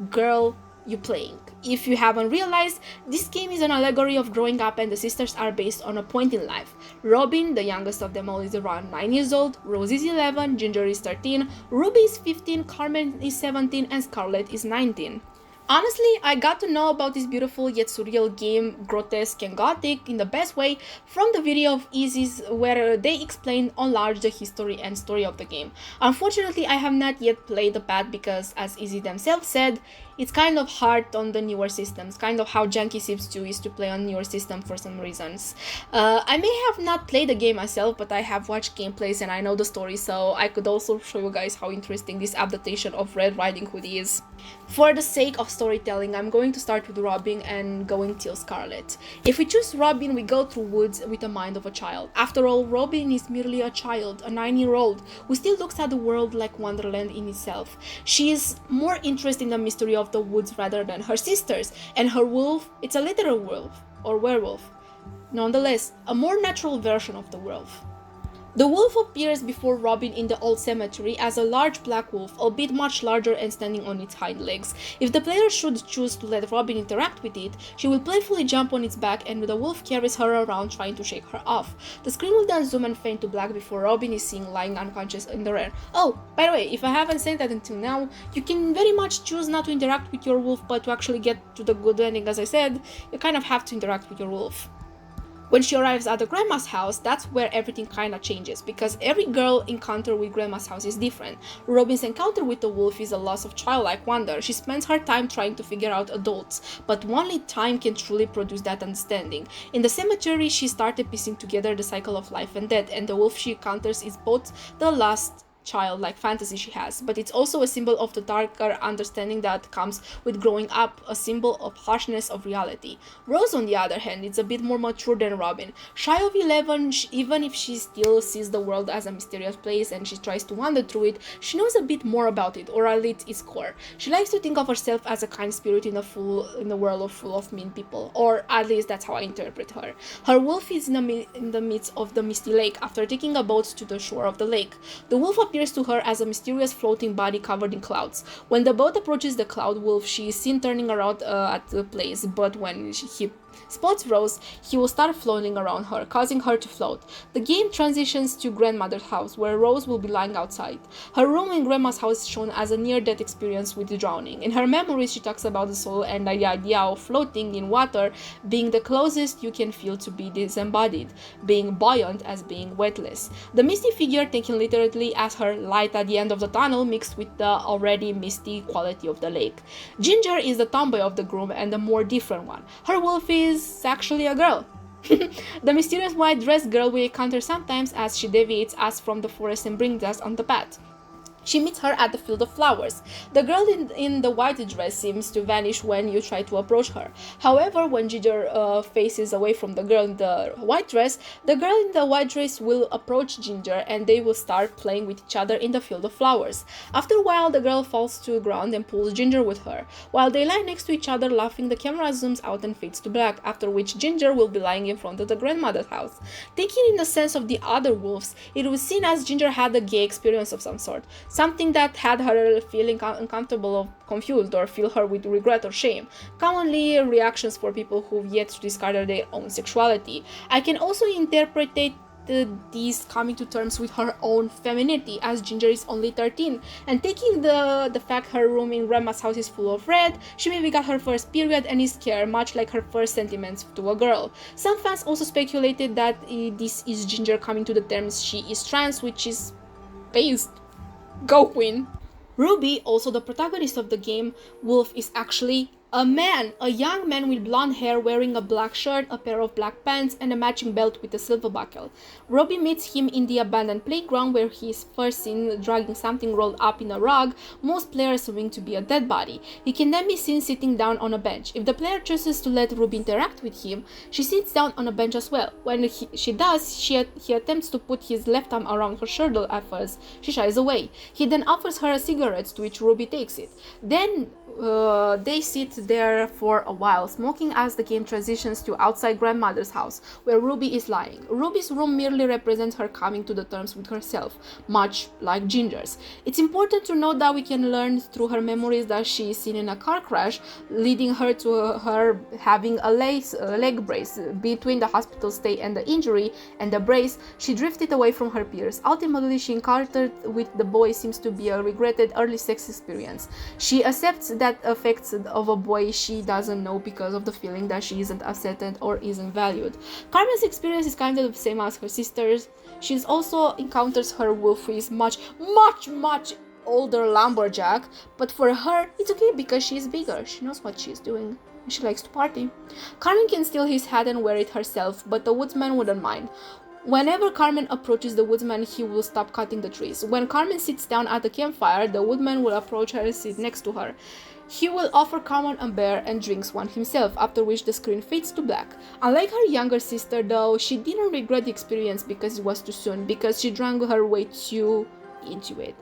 girl you're playing. If you haven't realized, this game is an allegory of growing up, and the sisters are based on a point in life. Robin, the youngest of them all, is around 9 years old, Rose is 11, Ginger is 13, Ruby is 15, Carmen is 17, and Scarlet is 19. Honestly, I got to know about this beautiful yet surreal game, grotesque and gothic in the best way, from the video of Easy's where they explain on large the history and story of the game. Unfortunately, I have not yet played the path because, as Easy themselves said, it's kind of hard on the newer systems, kind of how Junkie Sips 2 is to play on newer system for some reasons. I may have not played the game myself, but I have watched gameplays and I know the story, so I could also show you guys how interesting this adaptation of Red Riding Hood is. For the sake of storytelling, I'm going to start with Robin and going till Scarlet. If we choose Robin, we go through woods with the mind of a child. After all, Robin is merely a child, a 9-year-old, who still looks at the world like wonderland in itself. She is more interested in the mystery of the woods rather than her sisters, and her wolf, it's a literal wolf, or werewolf. Nonetheless, a more natural version of the wolf. The wolf appears before Robin in the old cemetery as a large black wolf, albeit much larger and standing on its hind legs. If the player should choose to let Robin interact with it, she will playfully jump on its back and the wolf carries her around trying to shake her off. The screen will then zoom and fade to black before Robin is seen lying unconscious in the rear. Oh, by the way, if I haven't said that until now, you can very much choose not to interact with your wolf, but to actually get to the good ending, as I said, you kind of have to interact with your wolf. When she arrives at the grandma's house, that's where everything kinda changes, because every girl encounter with grandma's house is different. Robin's encounter with the wolf is a loss of childlike wonder. She spends her time trying to figure out adults, but only time can truly produce that understanding. In the cemetery, she started piecing together the cycle of life and death, and the wolf she encounters is both the last childlike fantasy she has, but it's also a symbol of the darker understanding that comes with growing up, a symbol of harshness of reality. Rose, on the other hand, is a bit more mature than Robin. Shy of 11, even if she still sees the world as a mysterious place and she tries to wander through it, she knows a bit more about it, or at least its core. She likes to think of herself as a kind spirit in a world full of mean people, or at least that's how I interpret her. Her wolf is in the midst of the misty lake after taking a boat to the shore of the lake. The wolf appears to her as a mysterious floating body covered in clouds. When the boat approaches the cloud wolf, she is seen turning around at the place, but when he spots Rose, he will start floating around her, causing her to float. The game transitions to grandmother's house, where Rose will be lying outside. Her room in grandma's house is shown as a near-death experience with drowning. In her memories, she talks about the soul and the idea of floating in water being the closest you can feel to be disembodied, being buoyant as being weightless. The misty figure taken literally as her light at the end of the tunnel mixed with the already misty quality of the lake. Ginger is the tomboy of the group and the more different one. Her wolf is actually a girl. The mysterious white-dressed girl we encounter sometimes as she deviates us from the forest and brings us on the path. She meets her at the field of flowers. The girl in the white dress seems to vanish when you try to approach her. However, when Ginger faces away from the girl in the white dress, the girl in the white dress will approach Ginger and they will start playing with each other in the field of flowers. After a while, the girl falls to the ground and pulls Ginger with her. While they lie next to each other laughing, the camera zooms out and fades to black, after which Ginger will be lying in front of the grandmother's house. Taking in the sense of the other wolves, it was seen as Ginger had a gay experience of some sort. Something that had her feeling uncomfortable or confused, or fill her with regret or shame. Commonly reactions for people who've yet to discover their own sexuality. I can also interpret these coming to terms with her own femininity, as Ginger is only 13, and taking the fact her room in grandma's house is full of red, she maybe got her first period and is scared, much like her first sentiments to a girl. Some fans also speculated that this is Ginger coming to the terms she is trans, which is based. Go Queen! Ruby, also the protagonist of the game, Wolf, is actually A young man with blonde hair wearing a black shirt, a pair of black pants, and a matching belt with a silver buckle. Robbie meets him in the abandoned playground where he is first seen dragging something rolled up in a rug, most players assuming to be a dead body. He can then be seen sitting down on a bench. If the player chooses to let Ruby interact with him, she sits down on a bench as well. When she does, he attempts to put his left arm around her shoulder at first. She shies away. He then offers her a cigarette, to which Ruby takes it. Then they sit there for a while, smoking as the game transitions to outside grandmother's house, where Ruby is lying. Ruby's room merely represents her coming to the terms with herself, much like Ginger's. It's important to note that we can learn through her memories that she is seen in a car crash, leading her to her having a leg brace. Between the hospital stay and the injury and the brace, she drifted away from her peers. Ultimately, she encountered with the boy seems to be a regretted early sex experience. She accepts that effects of a boy she doesn't know because of the feeling that she isn't accepted or isn't valued. Carmen's experience is kind of the same as her sister's. She also encounters her wolf, who is much older lumberjack, but for her it's okay because she is bigger. She knows what she's doing. She likes to party. Carmen can steal his hat and wear it herself, but the woodsman wouldn't mind. Whenever Carmen approaches the woodsman, he will stop cutting the trees. When Carmen sits down at the campfire, the woodman will approach her and sit next to her. He will offer Carmen a beer and drinks one himself, after which the screen fades to black. Unlike her younger sister, though, she didn't regret the experience because it was too soon, because she drank her way too into it.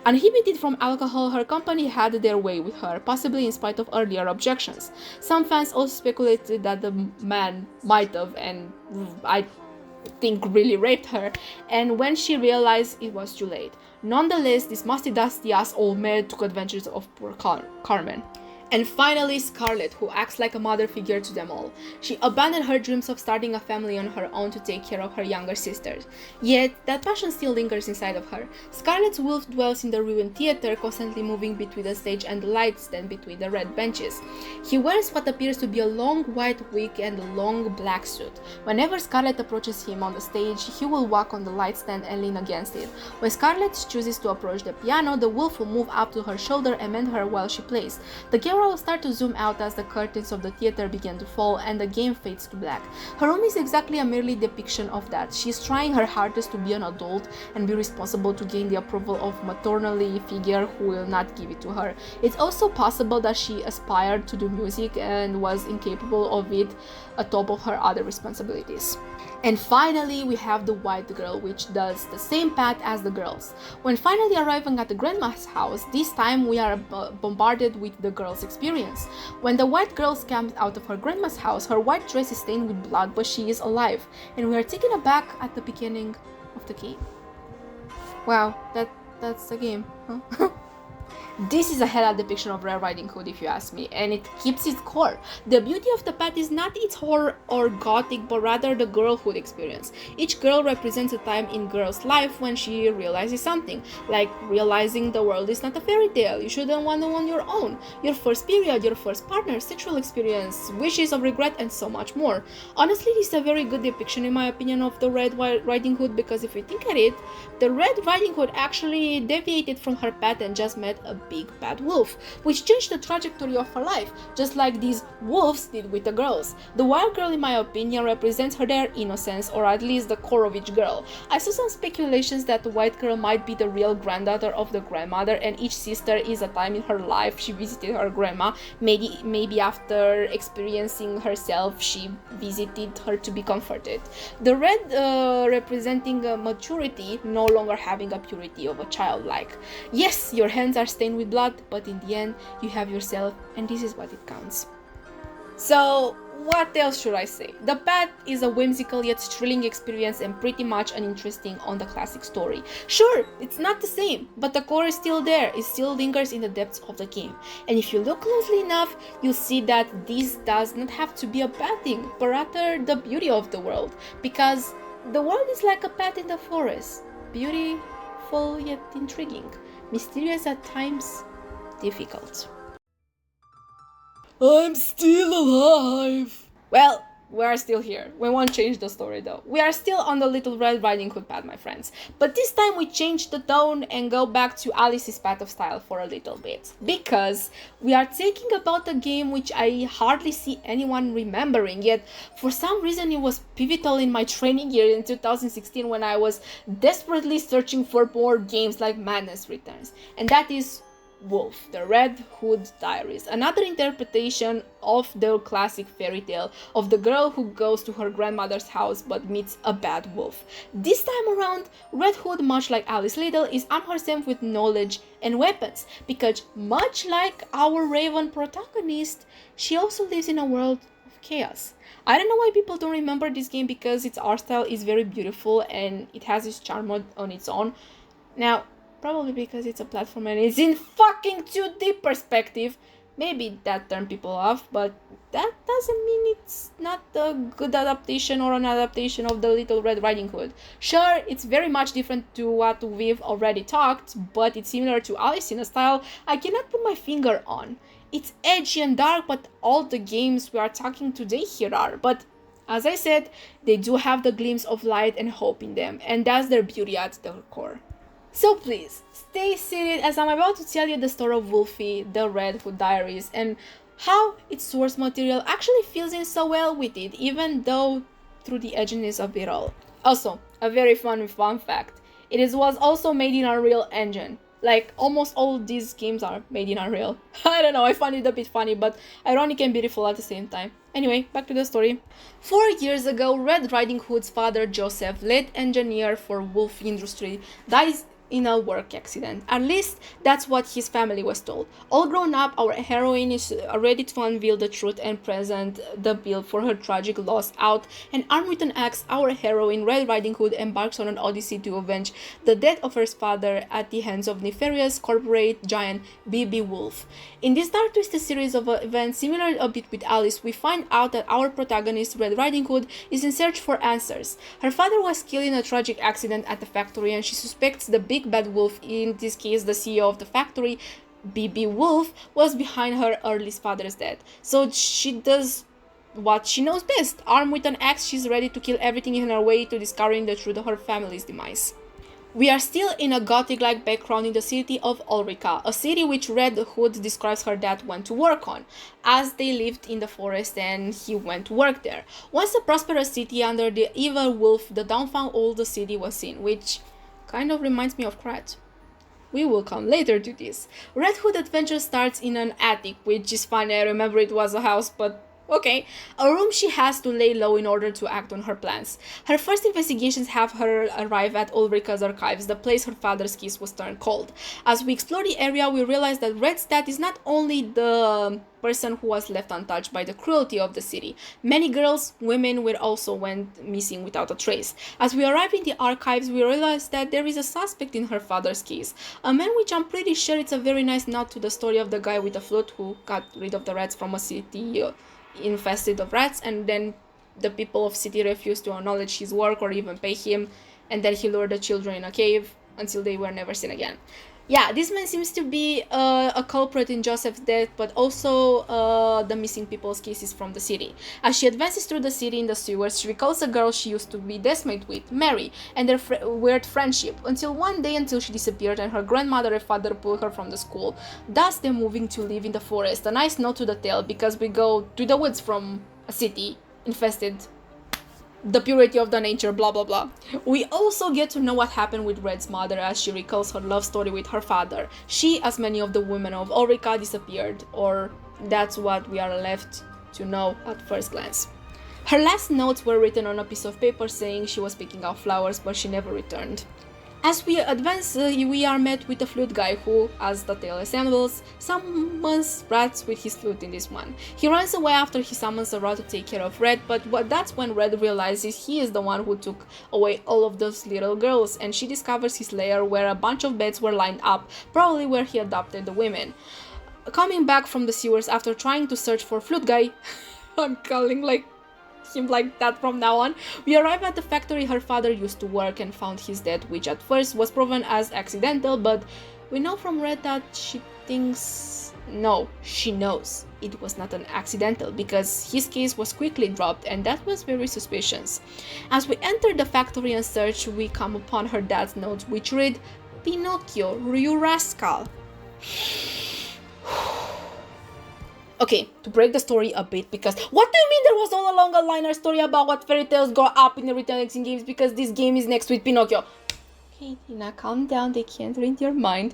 Uninhibited from alcohol, her company had their way with her, possibly in spite of earlier objections. Some fans also speculated that the man might have, and I think really raped her, and when she realized it was too late. Nonetheless, this musty dusty ass old maid took advantage of poor Carmen. And finally, Scarlett, who acts like a mother figure to them all. She abandoned her dreams of starting a family on her own to take care of her younger sisters. Yet, that passion still lingers inside of her. Scarlett's wolf dwells in the ruined theater, constantly moving between the stage and the light stand between the red benches. He wears what appears to be a long white wig and a long black suit. Whenever Scarlett approaches him on the stage, he will walk on the light stand and lean against it. When Scarlett chooses to approach the piano, the wolf will move up to her shoulder and mend her while she plays. The camera will start to zoom out as the curtains of the theater begin to fall and the game fades to black. Her room is exactly a merely depiction of that. She is trying her hardest to be an adult and be responsible to gain the approval of a maternally figure who will not give it to her. It's also possible that she aspired to do music and was incapable of it atop of her other responsibilities. And finally, we have the white girl, which does the same path as the girls. When finally arriving at the grandma's house, this time we are bombarded with the girl's experience. When the white girl comes out of her grandma's house, her white dress is stained with blood, but she is alive, and we are taken aback at the beginning of the game. Wow, that's the game, huh? This is a hella depiction of Red Riding Hood, if you ask me, and it keeps its core. The beauty of the path is not its horror or gothic, but rather the girlhood experience. Each girl represents a time in girl's life when she realizes something, like realizing the world is not a fairy tale, you shouldn't want to on your own, your first period, your first partner, sexual experience, wishes of regret, and so much more. Honestly, this is a very good depiction, in my opinion, of the Red Riding Hood, because if you think at it, the Red Riding Hood actually deviated from her path and just met a big bad wolf, which changed the trajectory of her life, just like these wolves did with the girls. The white girl, in my opinion, represents her their innocence, or at least the core of each girl. I saw some speculations that the white girl might be the real granddaughter of the grandmother, and each sister is a time in her life she visited her grandma. Maybe after experiencing herself, she visited her to be comforted. The red representing maturity, no longer having a purity of a childlike. Yes, your hands are stained with blood, but in the end, you have yourself, and this is what it counts. So, what else should I say? The Path is a whimsical yet thrilling experience and pretty much an interesting on the classic story. Sure, it's not the same, but the core is still there, it still lingers in the depths of the game. And if you look closely enough, you'll see that this does not have to be a bad thing, but rather the beauty of the world, because the world is like a path in the forest, beautiful yet intriguing, mysterious at times, difficult. I'm still alive. Well, we are still here. We won't change the story though. We are still on the Little Red Riding Hood path, my friends. But this time we change the tone and go back to Alice's path of style for a little bit. Because we are talking about a game which I hardly see anyone remembering, yet for some reason it was pivotal in my training year in 2016 when I was desperately searching for more games like Madness Returns. And that is Woolfe, the Red Hood Diaries, another interpretation of the classic fairy tale of the girl who goes to her grandmother's house but meets a bad wolf. This time around, Red Hood, much like Alice Liddell, is armed herself with knowledge and weapons, because much like our Raven protagonist, she also lives in a world of chaos. I don't know why people don't remember this game, because its art style is very beautiful and it has its charm on its own. Now, probably because it's a platform and it's in fucking 2D perspective. Maybe that turned people off, but that doesn't mean it's not a good adaptation or an adaptation of the Little Red Riding Hood. Sure, it's very much different to what we've already talked, but it's similar to Alice in a style I cannot put my finger on. It's edgy and dark, but all the games we are talking today here are. But as I said, they do have the glimpse of light and hope in them, and that's their beauty at the core. So please, stay seated as I'm about to tell you the story of Woolfe, the Red Hood Diaries, and how its source material actually fills in so well with it, even though through the edginess of it all. Also, a very fun fact, was also made in Unreal Engine. Like, almost all these games are made in Unreal. I don't know, I find it a bit funny, but ironic and beautiful at the same time. Anyway, back to the story. 4 years ago, Red Riding Hood's father, Joseph, lead engineer for Woolfe Industry, dies in a work accident. At least that's what his family was told. All grown up, our heroine is ready to unveil the truth and present the bill for her tragic loss out, and armed with an axe, our heroine Red Riding Hood embarks on an odyssey to avenge the death of her father at the hands of nefarious corporate giant B.B. Woolfe. In this dark twisted series of events, similar a bit with Alice, we find out that our protagonist Red Riding Hood is in search for answers. Her father was killed in a tragic accident at the factory, and she suspects the big bad wolf, in this case the CEO of the factory, B.B. Woolfe, was behind her early father's death. So she does what she knows best. Armed with an axe, she's ready to kill everything in her way to discovering the truth of her family's demise. We are still in a gothic-like background in the city of Ulrika, a city which Red Hood describes her dad went to work on, as they lived in the forest and he went to work there. Once a prosperous city under the evil wolf, the downfall of the city was seen, which kind of reminds me of Krat. We will come later to this. Red Hood adventure starts in an attic, which is funny. I remember it was a house, but okay. A room she has to lay low in order to act on her plans. Her first investigations have her arrive at Ulrika's archives, the place her father's kiss was turned cold. As we explore the area, we realize that Red's dad is not only the person who was left untouched by the cruelty of the city. Many girls, women also went missing without a trace. As we arrive in the archives, we realize that there is a suspect in her father's case. A man which I'm pretty sure it's a very nice nod to the story of the guy with the flute who got rid of the rats from a city infested of rats, and then the people of city refused to acknowledge his work or even pay him, and then he lured the children in a cave until they were never seen again. Yeah, this man seems to be a culprit in Joseph's death, but also the missing people's cases from the city. As she advances through the city in the sewers, she recalls a girl she used to be desmate with, Mary, and their weird friendship, until one day she disappeared and her grandmother and father pulled her from the school, thus them moving to live in the forest. A nice note to the tale, because we go to the woods from a city infested, the purity of the nature, blah blah blah. We also get to know what happened with Red's mother as she recalls her love story with her father. She, as many of the women of Ulrika, disappeared, or that's what we are left to know at first glance. Her last notes were written on a piece of paper saying she was picking out flowers, but she never returned. As we advance, we are met with a flute guy who, as the tale assembles, summons rats with his flute in this one. He runs away after he summons a rat to take care of Red, but that's when Red realizes he is the one who took away all of those little girls, and she discovers his lair where a bunch of beds were lined up, probably where he adopted the women. Coming back from the sewers after trying to search for flute guy, I'm calling him like that from now on, we arrive at the factory her father used to work and found his death, which at first was proven as accidental, but We know from Red that she knows it was not an accidental because his case was quickly dropped and that was very suspicious. As we enter the factory and search, we come upon her dad's notes which read, "Pinocchio, you rascal." Okay, to break the story a bit, because what do you mean there was all along a liner story about what fairy tales go up in the retelling games because this game is next with Pinocchio? Okay, Tina, calm down, they can't read your mind.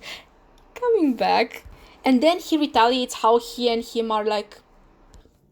Coming back. And then he retaliates how he and him are like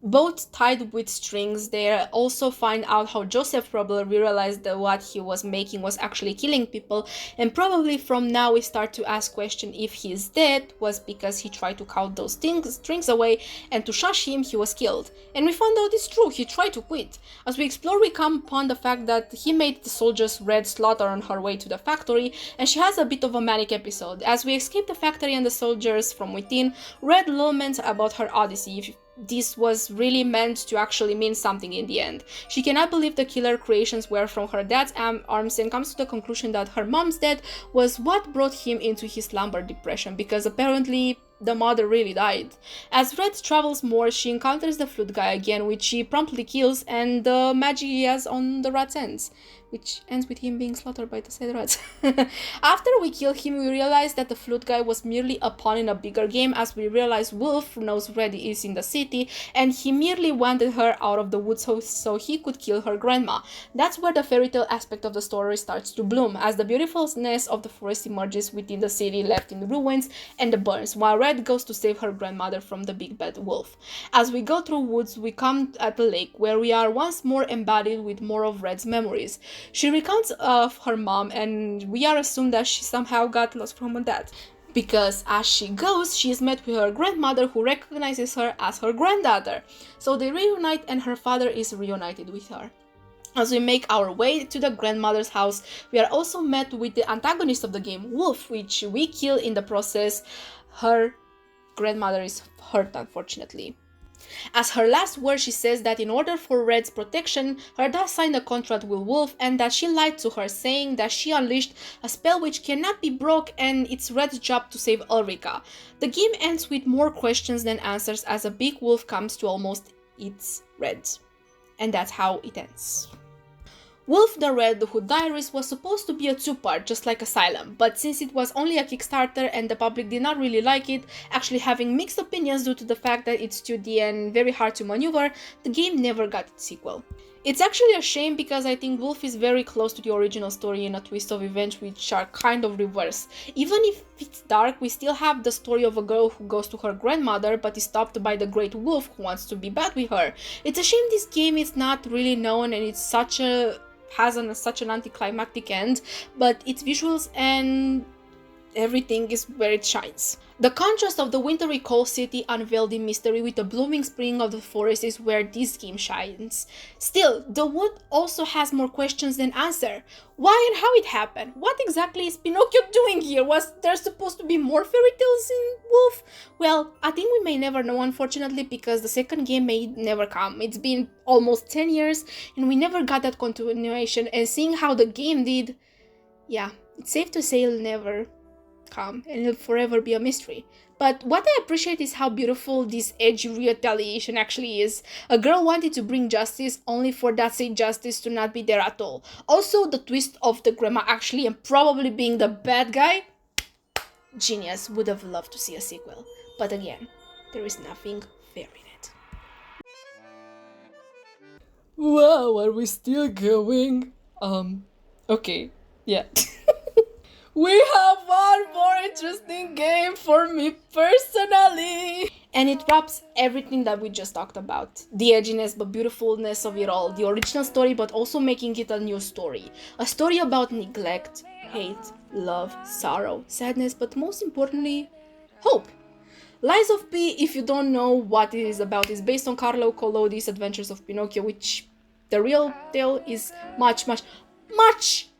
both tied with strings. They also find out how Joseph probably realized that what he was making was actually killing people, and probably from now we start to ask question if his death was because he tried to count those strings away, and to shush him he was killed. And we found out it's true, he tried to quit. As we explore, we come upon the fact that he made the soldiers Red slaughter on her way to the factory, and she has a bit of a manic episode. As we escape the factory and the soldiers from within, Red laments about her odyssey. This was really meant to actually mean something in the end. She cannot believe the killer creations were from her dad's arms and comes to the conclusion that her mom's death was what brought him into his slumber depression, because apparently the mother really died. As Red travels more, she encounters the flute guy again, which she promptly kills, and the magic he has on the rat's ends, which ends with him being slaughtered by the said rats. After we kill him, we realize that the flute guy was merely a pawn in a bigger game, as we realize Woolfe knows Red is in the city, and he merely wanted her out of the woods so he could kill her grandma. That's where the fairy tale aspect of the story starts to bloom, as the beautifulness of the forest emerges within the city left in ruins and the burns, while Red goes to save her grandmother from the big bad wolf. As we go through woods, we come at a lake where we are once more embodied with more of Red's memories. She recounts of her mom, and we are assumed that she somehow got lost from her dad, because as she goes, she is met with her grandmother who recognizes her as her granddaughter. So they reunite and her father is reunited with her. As we make our way to the grandmother's house, we are also met with the antagonist of the game, Woolfe, which we kill in the process. Her grandmother is hurt, unfortunately. As her last word, she says that in order for Red's protection, her dad signed a contract with Woolfe and that she lied to her, saying that she unleashed a spell which cannot be broke and it's Red's job to save Ulrika. The game ends with more questions than answers as a big wolf comes to almost eat Red. And that's how it ends. Woolfe the Red Hood Diaries was supposed to be a two-part, just like Asylum, but since it was only a Kickstarter and the public did not really like it, actually having mixed opinions due to the fact that it's 2D and very hard to maneuver, the game never got its sequel. It's actually a shame because I think Woolfe is very close to the original story in a twist of events which are kind of reversed. Even if it's dark, we still have the story of a girl who goes to her grandmother but is stopped by the great wolf who wants to be back with her. It's a shame this game is not really known and it's such an anticlimactic end, but its visuals and everything is where it shines. The contrast of the wintry cold city unveiled in mystery with the blooming spring of the forest is where this game shines. Still, the wood also has more questions than answers. Why and how it happened? What exactly is Pinocchio doing here? Was there supposed to be more fairy tales in Woolfe? Well, I think we may never know, unfortunately, because the second game may never come. It's been almost 10 years and we never got that continuation, and seeing how the game did, yeah, it's safe to say it'll never come and it'll forever be a mystery. But what I appreciate is how beautiful this edgy retaliation actually is. A girl wanted to bring justice only for that same justice to not be there at all. Also, the twist of the grandma actually and probably being the bad guy, genius. Would have loved to see a sequel, but again, there is nothing fair in it. Wow, are we still going? Okay, yeah. We have one more interesting game for me personally. And it wraps everything that we just talked about. The edginess but beautifulness of it all. The original story but also making it a new story. A story about neglect, hate, love, sorrow, sadness, but most importantly, hope. Lies of P, if you don't know what it is about, is based on Carlo Collodi's Adventures of Pinocchio, which the real tale is much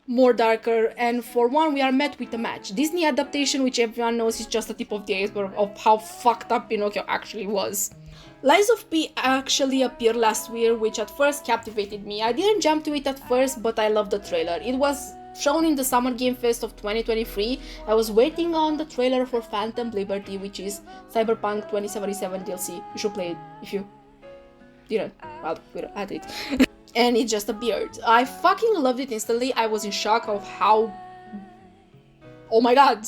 more darker, and for one we are met with a match. Disney adaptation, which everyone knows is just the tip of the iceberg of how fucked up Pinocchio actually was. Lies of P actually appeared last year, which at first captivated me. I didn't jump to it at first, but I loved the trailer. It was shown in the Summer Game Fest of 2023. I was waiting on the trailer for Phantom Liberty, which is Cyberpunk 2077 DLC. You should play it if you didn't. Well, we don't add it. And it just appeared. I fucking loved it instantly. I was in shock of how... Oh my god!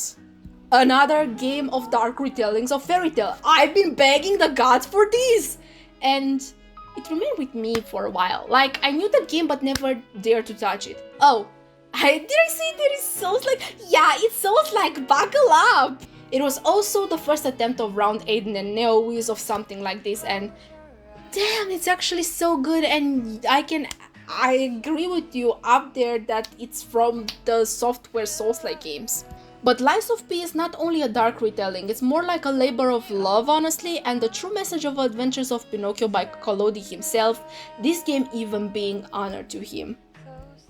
Another game of dark retellings of Fairy Tail. I've been begging the gods for this! And it remained with me for a while. Like, I knew the game but never dared to touch it. Oh, did I say there is Souls-like? Yeah, it's Souls-like, buckle up! It was also the first attempt of Round 8 and NeoWiz of something like this, and damn, it's actually so good. And I agree with you up there that it's from the software Souls-like games. But Lies of P is not only a dark retelling, it's more like a labor of love, honestly, and the true message of Adventures of Pinocchio by Collodi himself, this game even being honored to him.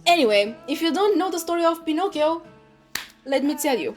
Anyway, if you don't know the story of Pinocchio, let me tell you.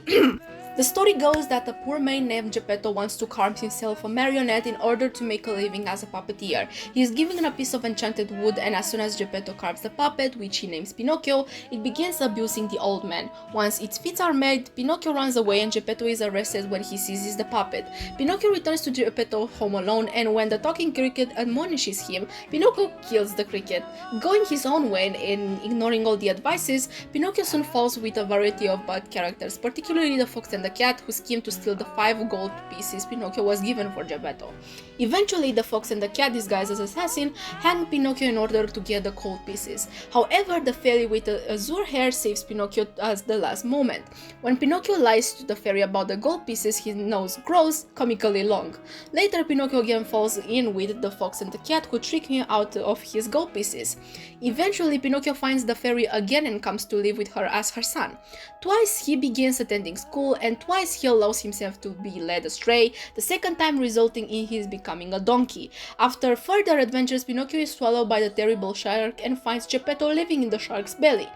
The story goes that a poor man named Geppetto wants to carve himself a marionette in order to make a living as a puppeteer. He is given a piece of enchanted wood, and as soon as Geppetto carves the puppet, which he names Pinocchio, it begins abusing the old man. Once its feet are made, Pinocchio runs away and Geppetto is arrested when he seizes the puppet. Pinocchio returns to Geppetto home alone, and when the talking cricket admonishes him, Pinocchio kills the cricket. Going his own way and ignoring all the advices, Pinocchio soon falls with a variety of bad characters, particularly the fox and the cat, who schemed to steal the 5 gold pieces Pinocchio was given for Geppetto. Eventually, the fox and the cat, disguised as assassin, hang Pinocchio in order to get the gold pieces. However, the fairy with the azure hair saves Pinocchio at the last moment. When Pinocchio lies to the fairy about the gold pieces, his nose grows comically long. Later, Pinocchio again falls in with the fox and the cat, who trick him out of his gold pieces. Eventually, Pinocchio finds the fairy again and comes to live with her as her son. Twice he begins attending school, and twice he allows himself to be led astray, the second time resulting in his becoming a donkey. After further adventures, Pinocchio is swallowed by the terrible shark and finds Geppetto living in the shark's belly.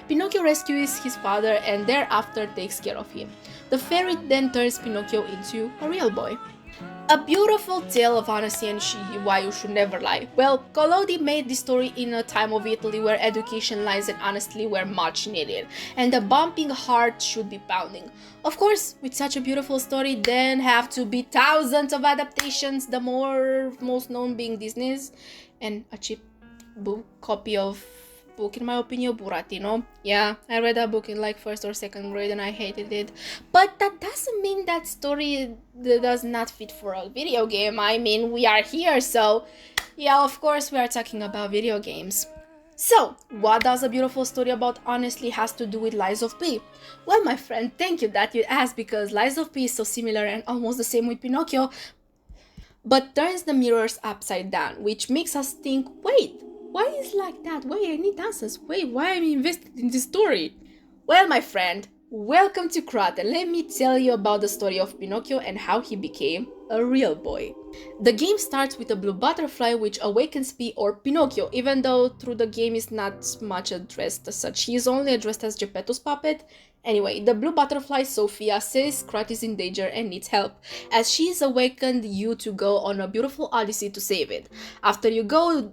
Pinocchio rescues his father and thereafter takes care of him. The fairy then turns Pinocchio into a real boy. A beautiful tale of honesty and why you should never lie. Well, Collodi made this story in a time of Italy where education, lies and honesty were much needed, and the bumping heart should be pounding. Of course, with such a beautiful story, then have to be thousands of adaptations, the most known being Disney's, and a cheap copy of book, in my opinion, Buratino. Yeah, I read that book in like 1st or 2nd grade and I hated it. But that doesn't mean that story does not fit for a video game. I mean, we are here, so yeah, of course we are talking about video games. So, what does a beautiful story about honestly has to do with Lies of P? Well, my friend, thank you that you asked, because Lies of P is so similar and almost the same with Pinocchio, but turns the mirrors upside down, which makes us think, wait, why is it like that? Wait, I need answers. Wait, why am I invested in this story? Well, my friend, welcome to Krat, and let me tell you about the story of Pinocchio and how he became a real boy. The game starts with a blue butterfly which awakens P, or Pinocchio, even though through the game is not much addressed as such. He is only addressed as Geppetto's puppet. Anyway, the blue butterfly Sophia says Krat is in danger and needs help, as she is awakened you to go on a beautiful odyssey to save it. After you go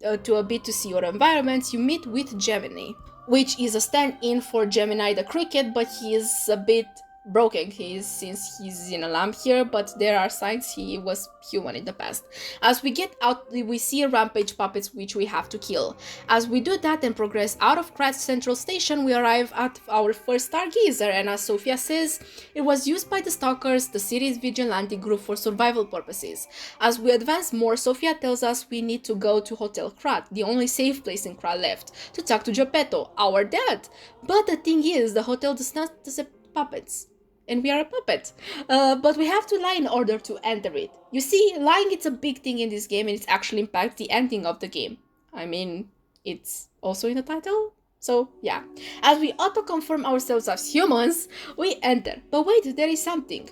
to a bit to see your environments, you meet with Gemini, which is a stand-in for Gemini the cricket, but he is a bit broken since he's in a lamp here, but there are signs he was human in the past. As we get out, we see rampage puppets which we have to kill. As we do that and progress out of Krat's central station, we arrive at our first stargazer, and as Sophia says, it was used by the stalkers, the city's vigilante group, for survival purposes. As we advance more, Sophia tells us we need to go to Hotel Krat, the only safe place in Krat left, to talk to Geppetto, our dad. But the thing is, the hotel does not accept puppets. And we are a puppet. But we have to lie in order to enter it. You see, lying is a big thing in this game, and it actually impacts the ending of the game. I mean, it's also in the title, so yeah. As we auto-confirm ourselves as humans, we enter. But wait, there is something.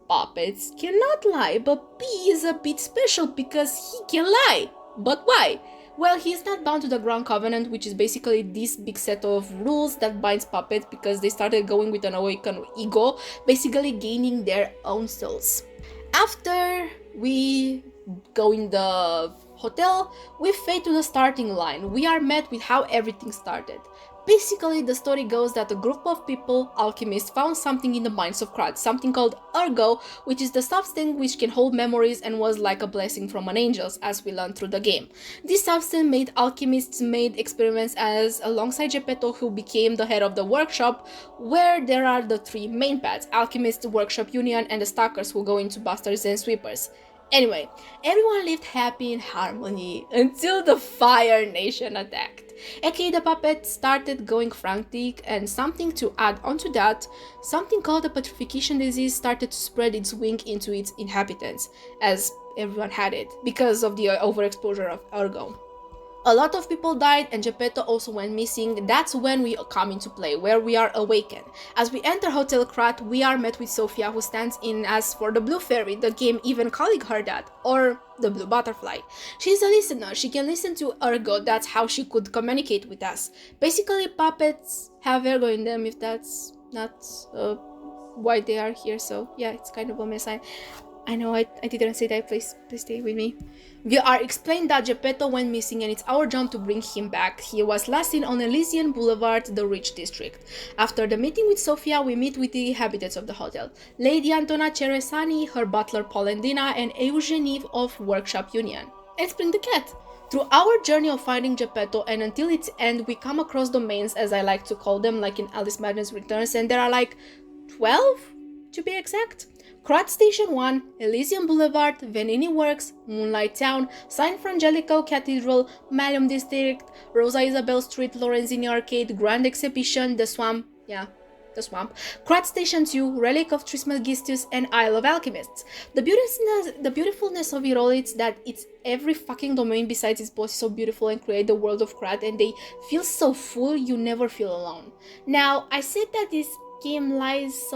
Puppets cannot lie, but P is a bit special because he can lie. But why? Well, he's not bound to the Ground Covenant, which is basically this big set of rules that binds puppets because they started going with an awakened ego, basically gaining their own souls. After we go in the hotel, we fade to the starting line. We are met with how everything started. Basically, the story goes that a group of people, alchemists, found something in the mines of Krat, something called ergo, which is the substance which can hold memories and was like a blessing from an angel, as we learn through the game. This substance made alchemists made experiments as alongside Geppetto, who became the head of the workshop, where there are the three main paths: alchemists, workshop union, and the stalkers who go into busters and sweepers. Anyway, everyone lived happy in harmony until the Fire Nation attacked. aka the puppet started going frantic, and something to add onto that, something called the petrification disease started to spread its wing into its inhabitants, as everyone had it, because of the overexposure of ergo. A lot of people died and Geppetto also went missing. That's when we come into play, where we are awakened. As we enter Hotel Krat, we are met with Sophia, who stands in as for the Blue Fairy, the game even calling her that, or the Blue Butterfly. She's a listener, she can listen to ergo, that's how she could communicate with us. Basically, puppets have ergo in them, if that's not why they are here, so yeah, it's kind of a mess. I know I didn't say that, please stay with me. We are explained that Geppetto went missing and it's our job to bring him back. He was last seen on Elysian Boulevard, the rich district. After the meeting with Sophia, we meet with the inhabitants of the hotel. Lady Antona Ceresani, her butler Polendina, and Eugenie of Workshop Union. And Spring the cat. Through our journey of finding Geppetto and until its end, we come across domains, as I like to call them, like in Alice Madness Returns, and there are like 12 to be exact. Krat Station 1, Elysian Boulevard, Venini Works, Moonlight Town, San Frangelico Cathedral, Malum District, Rosa Isabel Street, Lorenzini Arcade, Grand Exhibition, The Swamp, Krat Station 2, Relic of Trismegistus, and Isle of Alchemists. The beautifulness of it all is that it's every fucking domain besides its boss is so beautiful and create the world of Krat, and they feel so full you never feel alone. Now, I said that this game lies.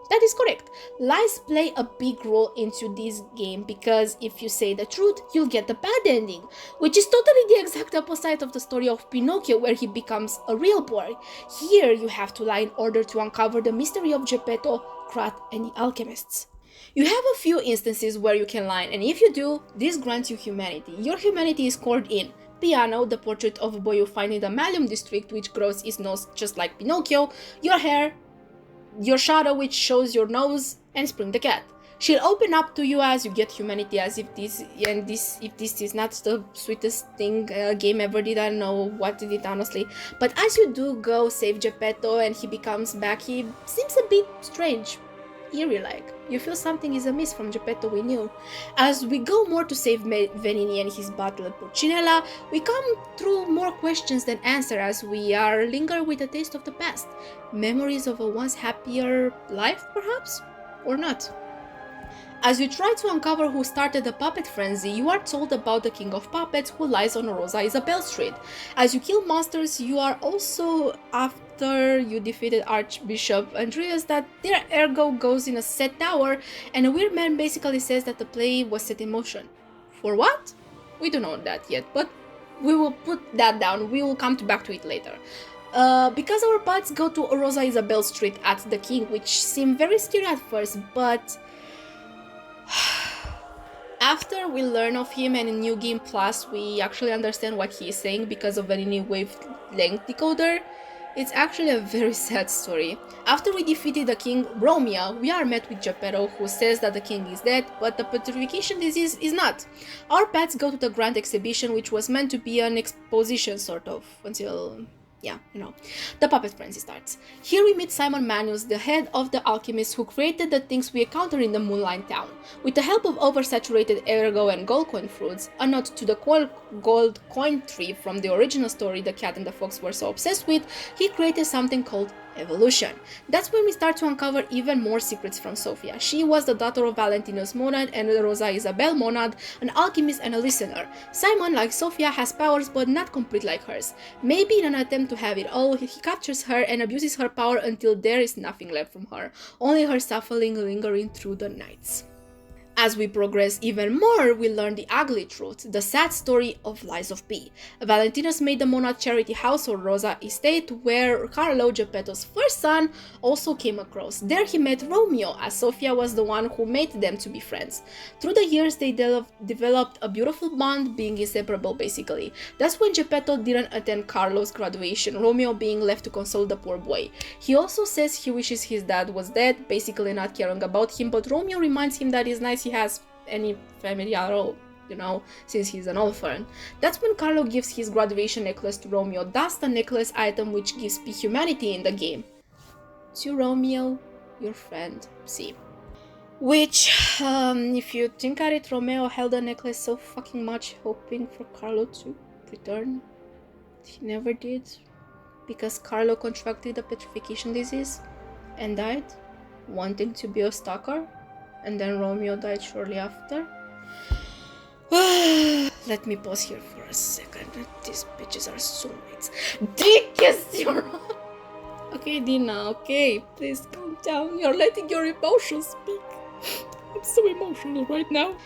That is correct. Lies play a big role into this game because if you say the truth, you'll get the bad ending, which is totally the exact opposite of the story of Pinocchio where he becomes a real boy. Here you have to lie in order to uncover the mystery of Geppetto, Krat, and the alchemists. You have a few instances where you can lie, and if you do, this grants you humanity. Your humanity is scored in piano, the portrait of a boy you find in the Malum district, which grows his nose just like Pinocchio, your hair, your shadow, which shows your nose, and Spring the cat. She'll open up to you as you get humanity, as if this is not the sweetest thing game ever did. I don't know what did it honestly, but as you do go save Geppetto and he becomes back, he seems a bit strange, eerie like. You feel something is amiss from Geppetto we knew. As we go more to save Venini and his butler Pulcinella, we come through more questions than answers as we are linger with a taste of the past. Memories of a once happier life, perhaps? Or not? As you try to uncover who started the puppet frenzy, you are told about the king of puppets who lies on Rosa Isabel Street. As you kill monsters, you are also, after you defeated Archbishop Andreas, that their ergo goes in a set tower, and a weird man basically says that the play was set in motion. For what? We don't know that yet, but we will put that down. We will come back to it later. Because our paths go to Rosa Isabel Street at the king, which seemed very scary at first, but after we learn of him and in New Game Plus, we actually understand what he is saying because of any wavelength decoder. It's actually a very sad story. After we defeated the king Romeo, we are met with Geppetto, who says that the king is dead, but the petrification disease is not. Our paths go to the Grand Exhibition, which was meant to be an exposition sort of, until the puppet frenzy starts. Here we meet Simon Manus, the head of the alchemists who created the things we encounter in the Moonlight Town. With the help of oversaturated ergo and gold coin fruits, a nod to the gold coin tree from the original story the cat and the fox were so obsessed with, he created something called evolution. That's when we start to uncover even more secrets from Sophia. She was the daughter of Valentinus Monad and Rosa Isabel Monad, an alchemist and a listener. Simon, like Sophia, has powers but not complete like hers. Maybe in an attempt to have it all, he captures her and abuses her power until there is nothing left from her, only her suffering lingering through the nights. As we progress even more, we learn the ugly truth, the sad story of Lies of P. Valentinus made the Mona charity house or Rosa estate where Carlo, Geppetto's first son, also came across. There he met Romeo, as Sofia was the one who made them to be friends. Through the years, they developed a beautiful bond, being inseparable basically. That's when Geppetto didn't attend Carlo's graduation, Romeo being left to console the poor boy. He also says he wishes his dad was dead, basically not caring about him, but Romeo reminds him that it's nice he has any family at all, since he's an orphan. That's when Carlo gives his graduation necklace to Romeo. That's the necklace item which gives P humanity in the game. To Romeo, your friend, C. Which, if you think at it, Romeo held the necklace so fucking much, hoping for Carlo to return. He never did, because Carlo contracted a petrification disease and died, wanting to be a stalker. And then Romeo died shortly after. Let me pause here for a second. These bitches are soulmates. Dick is your... Okay, Dyna, okay. Please calm down. You're letting your emotions speak. I'm so emotional right now.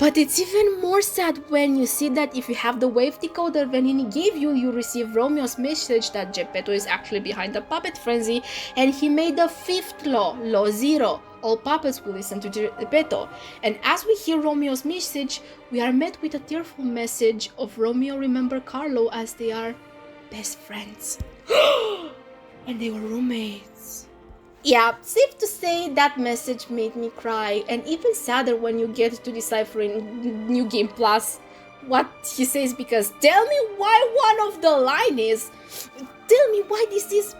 But it's even more sad when you see that if you have the wave decoder Vanini gave you, you receive Romeo's message that Geppetto is actually behind the puppet frenzy, and he made the fifth law, Law Zero. All puppets will listen to Geppetto. And as we hear Romeo's message, we are met with a tearful message of Romeo remember Carlo as they are best friends. And they were roommates. Yeah, safe to say that message made me cry, and even sadder when you get to decipher in New Game Plus what he says, because tell me why one of the line is, tell me why this is.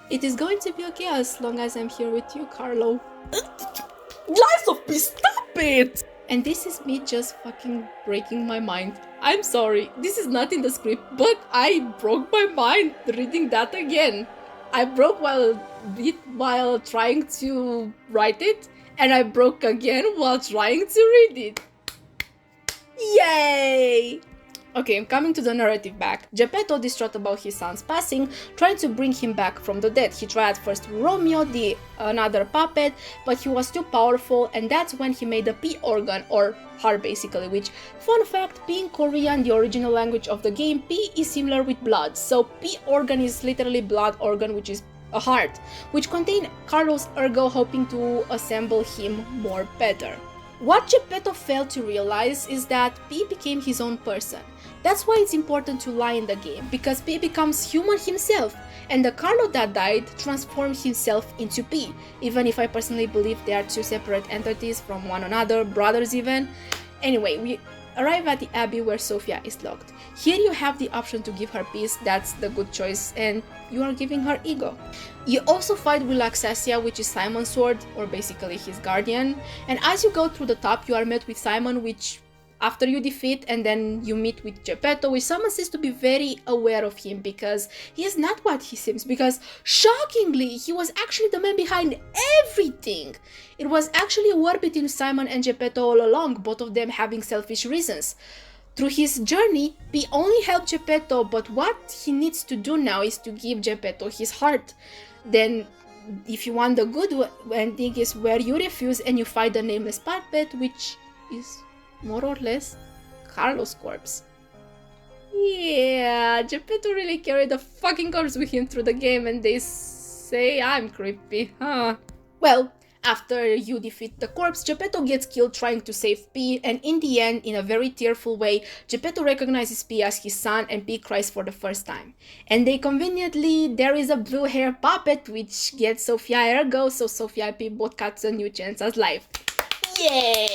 It is going to be okay as long as I'm here with you, Carlo. Lies of P, stop it! And this is me just fucking breaking my mind. I'm sorry, this is not in the script, but I broke my mind reading that again. I broke while trying to write it, and I broke again while trying to read it. Yay! Okay, I'm coming to the narrative back. Geppetto, distraught about his son's passing, tried to bring him back from the dead. He tried first with Romeo, another puppet, but he was too powerful, and that's when he made the P organ, or heart basically, which, fun fact, being Korean, the original language of the game, P is similar with blood. So P organ is literally blood organ, which is a heart, which contained Carlo's ergo, hoping to assemble him more better. What Geppetto failed to realize is that P became his own person. That's why it's important to lie in the game, because P becomes human himself, and the Carlo that died transformed himself into P, even if I personally believe they are two separate entities from one another, brothers even. Anyway, we arrive at the abbey where Sofia is locked. Here you have the option to give her peace, that's the good choice, and you are giving her ego. You also fight with Laxasia, which is Simon's sword, or basically his guardian, and as you go through the top you are met with Simon, which after you defeat, and then you meet with Geppetto, which someone says to be very aware of him because he is not what he seems, because shockingly he was actually the man behind everything. It was actually a war between Simon and Geppetto all along, both of them having selfish reasons. Through his journey, P only helped Geppetto, but what he needs to do now is to give Geppetto his heart. Then, if you want the good ending, is where you refuse and you fight the nameless puppet, which is more or less Carlo's corpse. Yeah, Geppetto really carried the fucking corpse with him through the game, and they say I'm creepy, huh? Well, after you defeat the corpse, Geppetto gets killed trying to save P, and in the end, in a very tearful way, Geppetto recognizes P as his son, and P cries for the first time. And they conveniently, there is a blue hair puppet which gets Sofia ergo, so Sofia and P both got a new chance at life. Yay!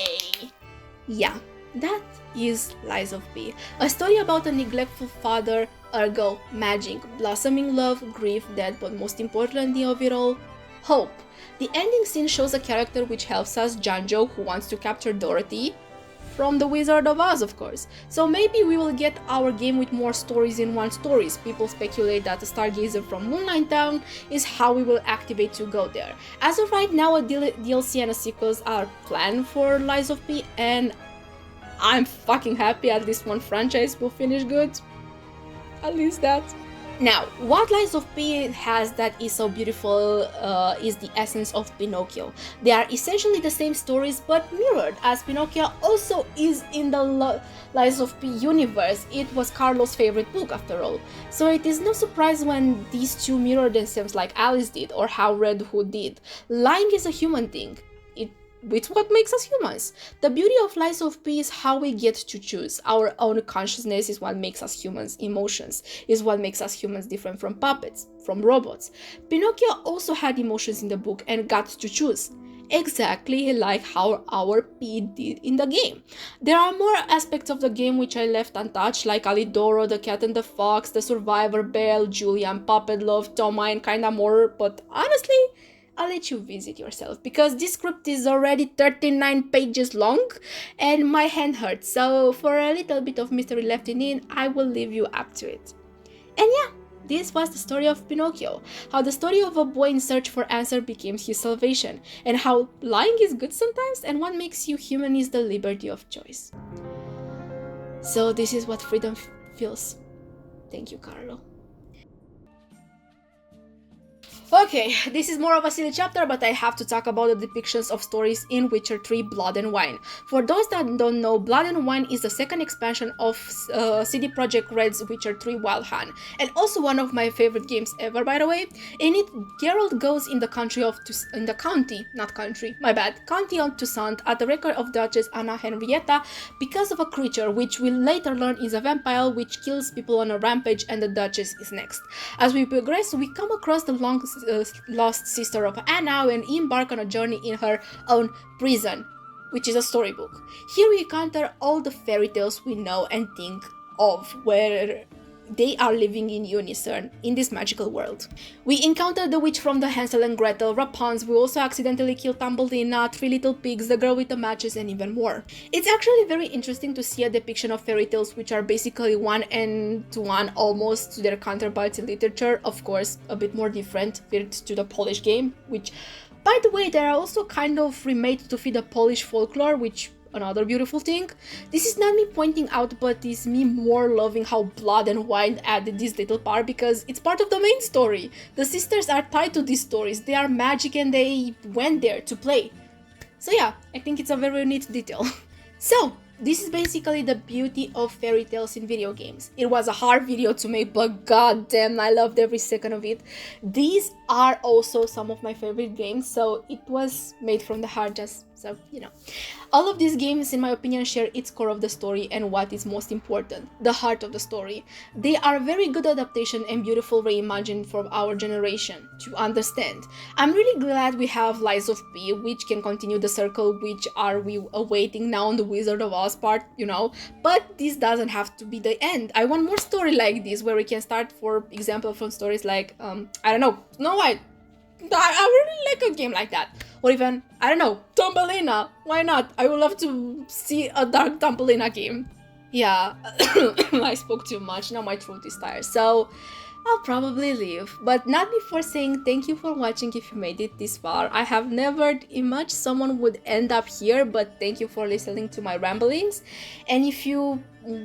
Yeah, that is Lies of P, a story about a neglectful father, ergo, magic, blossoming love, grief, death, but most importantly of it all, hope. The ending scene shows a character which helps us, Janjo, who wants to capture Dorothy, from the Wizard of Oz, of course. So maybe we will get our game with more stories in one stories. People speculate that the Stargazer from Moonlight Town is how we will activate to go there. As of right now, a DLC and a sequels are planned for Lies of P, and I'm fucking happy at least one franchise will finish good. At least that. Now, what Lies of P has that is so beautiful is the essence of Pinocchio. They are essentially the same stories but mirrored, as Pinocchio also is in the Lies of P universe. It was Carlo's favorite book after all. So it is no surprise when these two mirror themselves like Alice did or how Red Hood did. Lying is a human thing. It's what makes us humans. The beauty of Lies of P is how we get to choose. Our own consciousness is what makes us humans. Emotions is what makes us humans different from puppets, from robots. Pinocchio also had emotions in the book and got to choose. Exactly like how our P did in the game. There are more aspects of the game which I left untouched, like Alidoro, the Cat and the Fox, the Survivor, Belle, Julian, Puppet Love, Toma, and kinda more, but honestly, I'll let you visit yourself because this script is already 39 pages long and my hand hurts, so for a little bit of mystery left in, I will leave you up to it. And yeah, this was the story of Pinocchio, how the story of a boy in search for answer became his salvation, and how lying is good sometimes and what makes you human is the liberty of choice. So this is what freedom feels. Thank you, Carlo. Okay, this is more of a silly chapter, but I have to talk about the depictions of stories in Witcher 3 Blood and Wine. For those that don't know, Blood and Wine is the second expansion of CD Projekt Red's Witcher 3 Wild Hunt, and also one of my favorite games ever, by the way. In it, Geralt goes in the county of county of Toussaint at the record of Duchess Anna Henrietta because of a creature which we'll later learn is a vampire which kills people on a rampage, and the Duchess is next. As we progress, we come across the long lost sister of Anna and embark on a journey in her own prison, which is a storybook. Here we encounter all the fairy tales we know and think of, where they are living in unison in this magical world. We encounter the witch from the Hansel and Gretel, Rapunzel, we also accidentally kill Thumbelina, Three Little Pigs, the girl with the matches, and even more. It's actually very interesting to see a depiction of fairy tales which are basically one-to-one almost to their counterparts in literature, of course a bit more different fit to the Polish game, which by the way they are also kind of remade to fit the Polish folklore, which another beautiful thing. This is not me pointing out, but is me more loving how Blood and Wine added this little part because it's part of the main story. The sisters are tied to these stories, they are magic and they went there to play. So yeah, I think it's a very neat detail. So, this is basically the beauty of fairy tales in video games. It was a hard video to make, but goddamn, I loved every second of it. These are also some of my favorite games, so it was made from the heart, just so you know. All of these games, in my opinion, share its core of the story and what is most important, the heart of the story. They are very good adaptation and beautiful reimagined for our generation to understand. I'm really glad we have Lies of P, which can continue the circle which are we awaiting now on the Wizard of Oz part, you know, but this doesn't have to be the end. I want more story like this where we can start, for example, from stories like, I don't know, Snow White. I really like a game like that. Or even, I don't know, Thumbelina. Why not? I would love to see a dark Thumbelina game. Yeah, I spoke too much, now my throat is tired, so I'll probably leave, but not before saying thank you for watching if you made it this far. I have never imagined someone would end up here, but thank you for listening to my ramblings. And if you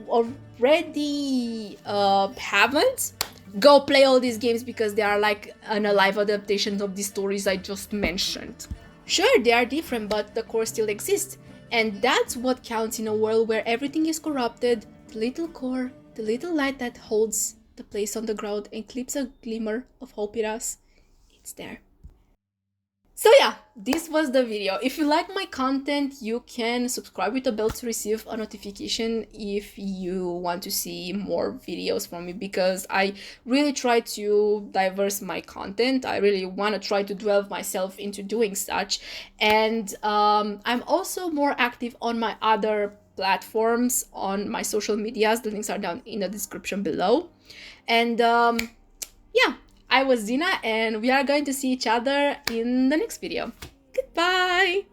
already haven't, go play all these games because they are like an alive adaptation of the stories I just mentioned. Sure, they are different, but the core still exists. And that's what counts in a world where everything is corrupted. The little core, the little light that holds the place on the ground and clips a glimmer of hope in us, it's there. So yeah, this was the video. If you like my content, you can subscribe with a bell to receive a notification if you want to see more videos from me, because I really try to diverse my content. I really want to try to delve myself into doing such. And I'm also more active on my other platforms, on my social medias. The links are down in the description below. And yeah, I was Dyna, and we are going to see each other in the next video. Goodbye!